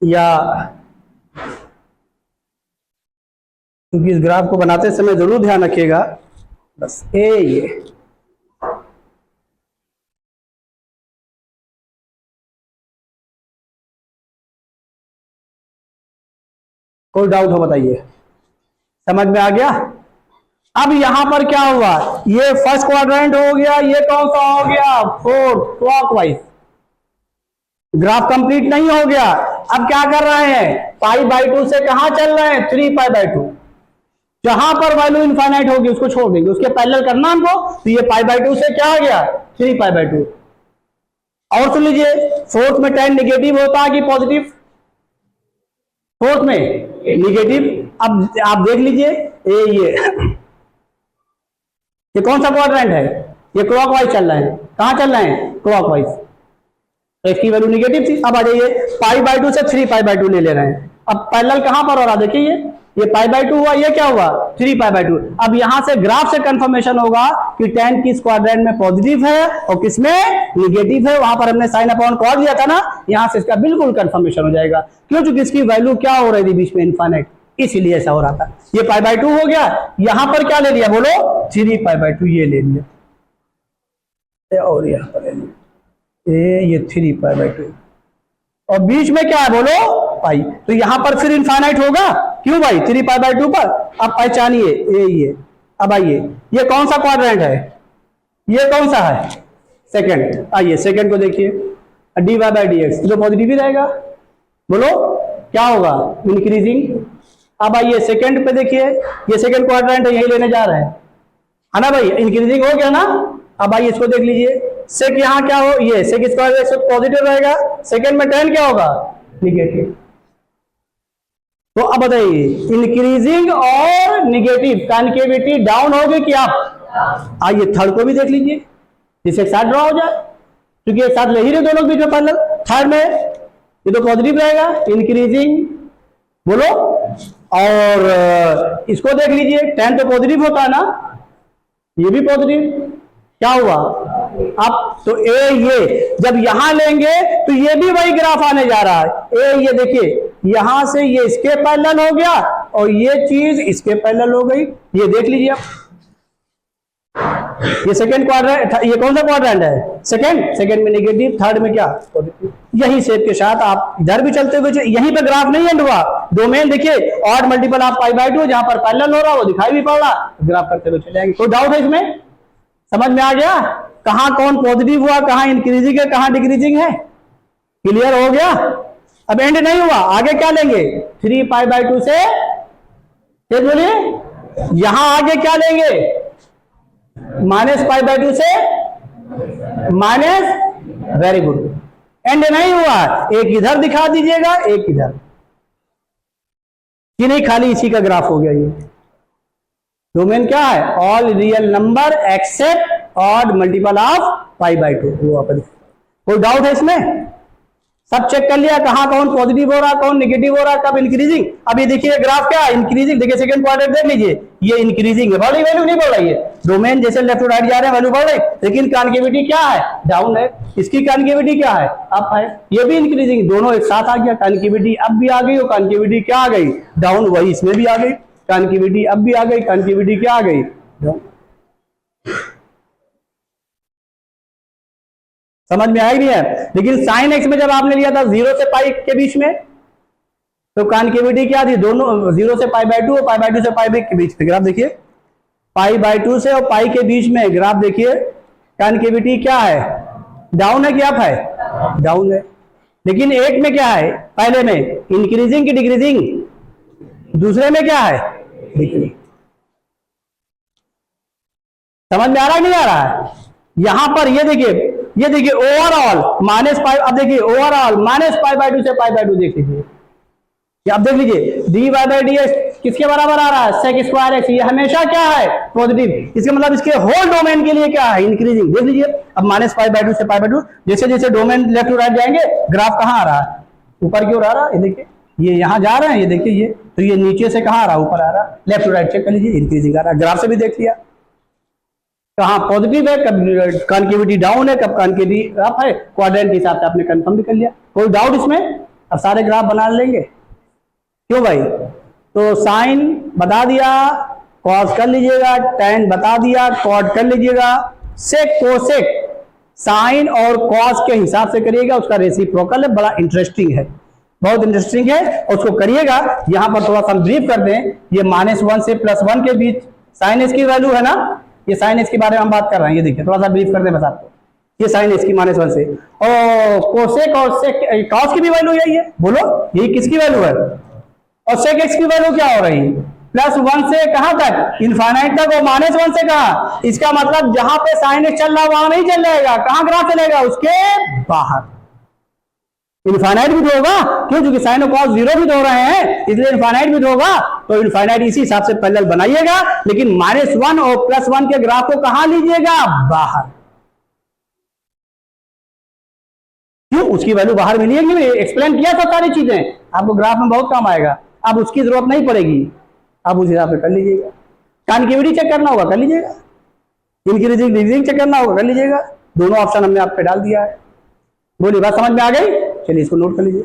[SPEAKER 1] या क्योंकि इस ग्राफ को बनाते समय जरूर ध्यान रखिएगा, बस ये कोई डाउट हो बताइए, समझ में आ गया। अब यहां पर क्या हुआ, ये फर्स्ट क्वाड्रेंट हो गया, ये कौन सा हो गया, फोर्थ क्लॉकवाइज। ग्राफ कंप्लीट नहीं हो गया। अब क्या कर रहे हैं, π/2 से कहां चल रहे हैं, 3π/2। जहां पर वैल्यू इनफाइनाइट होगी उसको छोड़ देंगे, उसके पैरेलल करना हमको। तो ये π/2 से क्या आ गया, 3π/2। और सुन लीजिए, फोर्थ में tan निगेटिव होता है कि पॉजिटिव, फोर्थ में निगेटिव। अब आप देख लीजिए, ये कौन सा क्वाड्रेंट है, ये क्लॉकवाइज चल रहे हैं। कहां चल रहे हैं, क्लॉकवाइज। तो इसकी वैल्यू निगेटिव थी। अब आ जाइए, π/2 से 3π/2 ले रहे हैं। अब पैरेलल कहां पर हो रहा, देखिए ये π/2 हुआ, ये क्या हुआ, 3π/2। अब यहां से ग्राफ से कंफर्मेशन होगा कि tan किस क्वाड्रेंट में पॉजिटिव है और किसमें निगेटिव है। वहां पर हमने साइन अपॉन कॉस दिया था ना, यहां से इसका बिल्कुल कंफर्मेशन हो जाएगा। क्यों, चूंकि इसकी वैल्यू क्या हो रही थी बीच में, इनफाइनाइट, इसलिए ऐसा हो रहा था। ये π/2 हो गया, यहां पर क्या ले लिया बोलो, 3π/2 ये ले लिया, और यहां पर ले लिया ये 3π/2, और बीच में क्या है बोलो, पाई। तो यहां पर फिर इनफाइनाइट होगा, क्यों भाई, 3π/2 पर। अब पहचानिए ये। अब आइए, ये कौन सा क्वाड्रेंट है, ये कौन सा है, सेकंड। आइए सेकंड को देखिए, dy/dx तो पॉजिटिव ही रहेगा, बोलो क्या होगा, इंक्रीजिंग। अब आइए सेकंड पे देखिए, ये सेकंड क्वाड्रेंट है, यही लेने जा रहे हैं, है ना भाई, इंक्रीजिंग हो गया ना। अब आइए इसको देख लीजिए, सेक यहां क्या हो, ये सेक स्क्वायर पॉजिटिव रहेगा, सेकंड में tan क्या होगा, निगेटिव। तो अब बताइए, इंक्रीजिंग और निगेटिव कॉन्केविटी डाउन होगी कि अप। आइए थर्ड को भी देख लीजिए, जिससे एक साथ ड्रॉ हो जाए, क्योंकि एक साथ ले ही रहे दोनों बीच में पैरेलल। थर्ड में ये तो पॉजिटिव रहेगा, इंक्रीजिंग, बोलो। और इसको देख लीजिए, tan तो पॉजिटिव होता है ना, ये भी पॉजिटिव, क्या हुआ अब। तो ये जब यहां लेंगे तो ये भी वही ग्राफ आने जा रहा है। ये देखिए, यहां से ये इसके पैरेलल हो गया और ये चीज इसके पैरेलल हो गई, ये देख लीजिए आप। ये सेकंड क्वाड्रेंट, ये कौन सा क्वाड्रेंट है, सेकंड में निगेटिव, थर्ड में क्या, पॉजिटिव। यही शेप के साथ आप इधर भी चलते हुए, यहीं पे ग्राफ नहीं एंड हुआ, डोमेन देखिए ऑड मल्टीपल ऑफ π/2, जहां पर पैरेलल हो रहा वो दिखाई भी पड़ रहा, ग्राफ करते हुए चले जाएंगे। कोई डाउट है इसमें, समझ में आ गया, कहां कौन पॉजिटिव हुआ, कहां इंक्रीजिंग है, कहां डिक्रीजिंग है, क्लियर हो गया। अब एंड नहीं हुआ, आगे क्या लेंगे, 3π/2 से, बोलिए यहां आगे क्या लेंगे, -π/2 से माइनस, वेरी गुड। एंड नहीं हुआ, एक इधर दिखा दीजिएगा, एक इधर, कि नहीं, खाली इसी का ग्राफ हो गया। ये डोमेन क्या है, all real number except odd multiple of π/2। वो अपन, कोई डाउट है इसमें, सब चेक कर लिया, कहां कौन पॉजिटिव हो रहा, कौन नेगेटिव हो रहा, कब इंक्रीजिंग। अब ये देखिए ग्राफ क्या है, इंक्रीजिंग, देखिए सेकंड क्वाड्रेंट देख लीजिए, ये इंक्रीजिंग है, बढ़ रही वैल्यू नहीं बढ़ रही है, डोमेन जैसे लेफ्ट टू राइट जा रहे हैं वैल्यू बढ़ रही, लेकिन कॉन्केविटी क्या है, डाउन है। इसकी कॉन्केविटी क्या है, अप है, ये भी इंक्रीजिंग, दोनों एक साथ आ गया, कॉन्केविटी अप भी आ गई और कॉन्केविटी क्या आ गई, डाउन, वही इसमें भी आ गई, कॉन्केविटी अप भी आ गई, कॉन्केविटी क्या आ गई, डाउन। समझ में आई नहीं है। लेकिन साइन एक्स में जब आपने लिया था 0 से पाई के बीच में, तो कॉन्केविटी क्या थी, दोनों 0 से π/2 और π/2 से पाई के बीच में, ग्राफ देखिए π/2 से और पाई के बीच में, ग्राफ देखिए कॉन्केविटी क्या है, डाउन है कि अप है, डाउन है। लेकिन एक में क्या है, पहले में इंक्रीजिंग की डिक्रीजिंग, दूसरे में क्या है, डिक्रीजिंग। समझ में आ रहा है नहीं आ रहा है। यहां पर ये देखिए ओवरऑल -π, अब देखिए ओवरऑल -π/2 से π/2 देख लीजिए, अब देख लीजिए dy/dx किसके बराबर आ रहा है, सेक स्क्वायर एक्स, ये हमेशा क्या है, पॉजिटिव। इसका मतलब इसके होल डोमेन के लिए क्या है, इंक्रीजिंग। देख लीजिए अब -π/2 से π/2, जैसे जैसे डोमेन लेफ्ट टू राइट जाएंगे, ग्राफ कहां आ रहा है, ऊपर की ओर आ रहा है। ये देखिए ये यहां जा रहे हैं, ये देखिए ये, तो ये नीचे से कहां आ रहा है, ऊपर आ रहा है, लेफ्ट टू राइट चेक कर लीजिए, इंक्रीजिंग आ रहा है। ग्राफ से भी देख लिया, कहां पॉजिटिव है, कब कॉन्केविटी डाउन है, कब कॉन्केविटी अप है, क्वाड्रेंट के हिसाब से आपने कंफर्म भी कर लिया। कोई डाउट इसमें, अब सारे ग्राफ बना लेंगे, क्यों भाई। तो साइन बता दिया, कॉस कर लीजिएगा, tan बता दिया, कॉट कर लीजिएगा, सेक कोसेक साइन और कॉस के हिसाब से करिएगा, उसका रेसिप्रोकल है, बड़ा इंटरेस्टिंग है। बहुत इंटरेस्टिंग है, उसको करिएगा। यहां पर थोड़ा सा हम ब्रीफ कर दें, ये -1 से +1 के बीच साइन एस की वैल्यू है ना, ये साइन एस के बारे में हम बात कर रहे हैं। ये देखिए थोड़ा सा ब्रीफ कर दें बस आपको, ये साइन एस की -1 से, और कोसेक और सेक कॉस की भी वैल्यू यही है। बोलो यही किसकी वैल्यू है, और सेक एक्स की वैल्यू क्या हो रही है, +1 से कहां तक, इनफाइनाइट तक, और -1 से कहां। इसका मतलब जहां पे साइन एस चल रहा वहां नहीं चल जाएगा, कहां ग्राफ चलेगा, उसके बाहर। इनफाइनाइट भी तो होगा, क्यों, क्योंकि साइन और कॉस 0 भी तो हो रहे हैं, इसलिए इनफाइनाइट भी तो होगा। तो इनफाइनाइट इसी हिसाब से पैरेलल बनाइएगा, लेकिन -1 और +1 के ग्राफ को कहां लीजिएगा, बाहर। क्यों, उसकी वैल्यू बाहर मिली है कि नहीं, एक्सप्लेन किया था सारी चीजें, आपको ग्राफ में बहुत काम आएगा। अब उसकी जरूरत नहीं पड़ेगी, आप उस हिसाब से कर लीजिएगा। कॉन्केविटी चेक करना होगा कर लीजिएगा, इंक्रीजिंग चेक करना होगा कर लीजिएगा। दोनों ऑप्शन हमने आप पे डाल दिया है। बोलिए बात समझ में आ गई, चलिए इसको नोट कर लीजिए।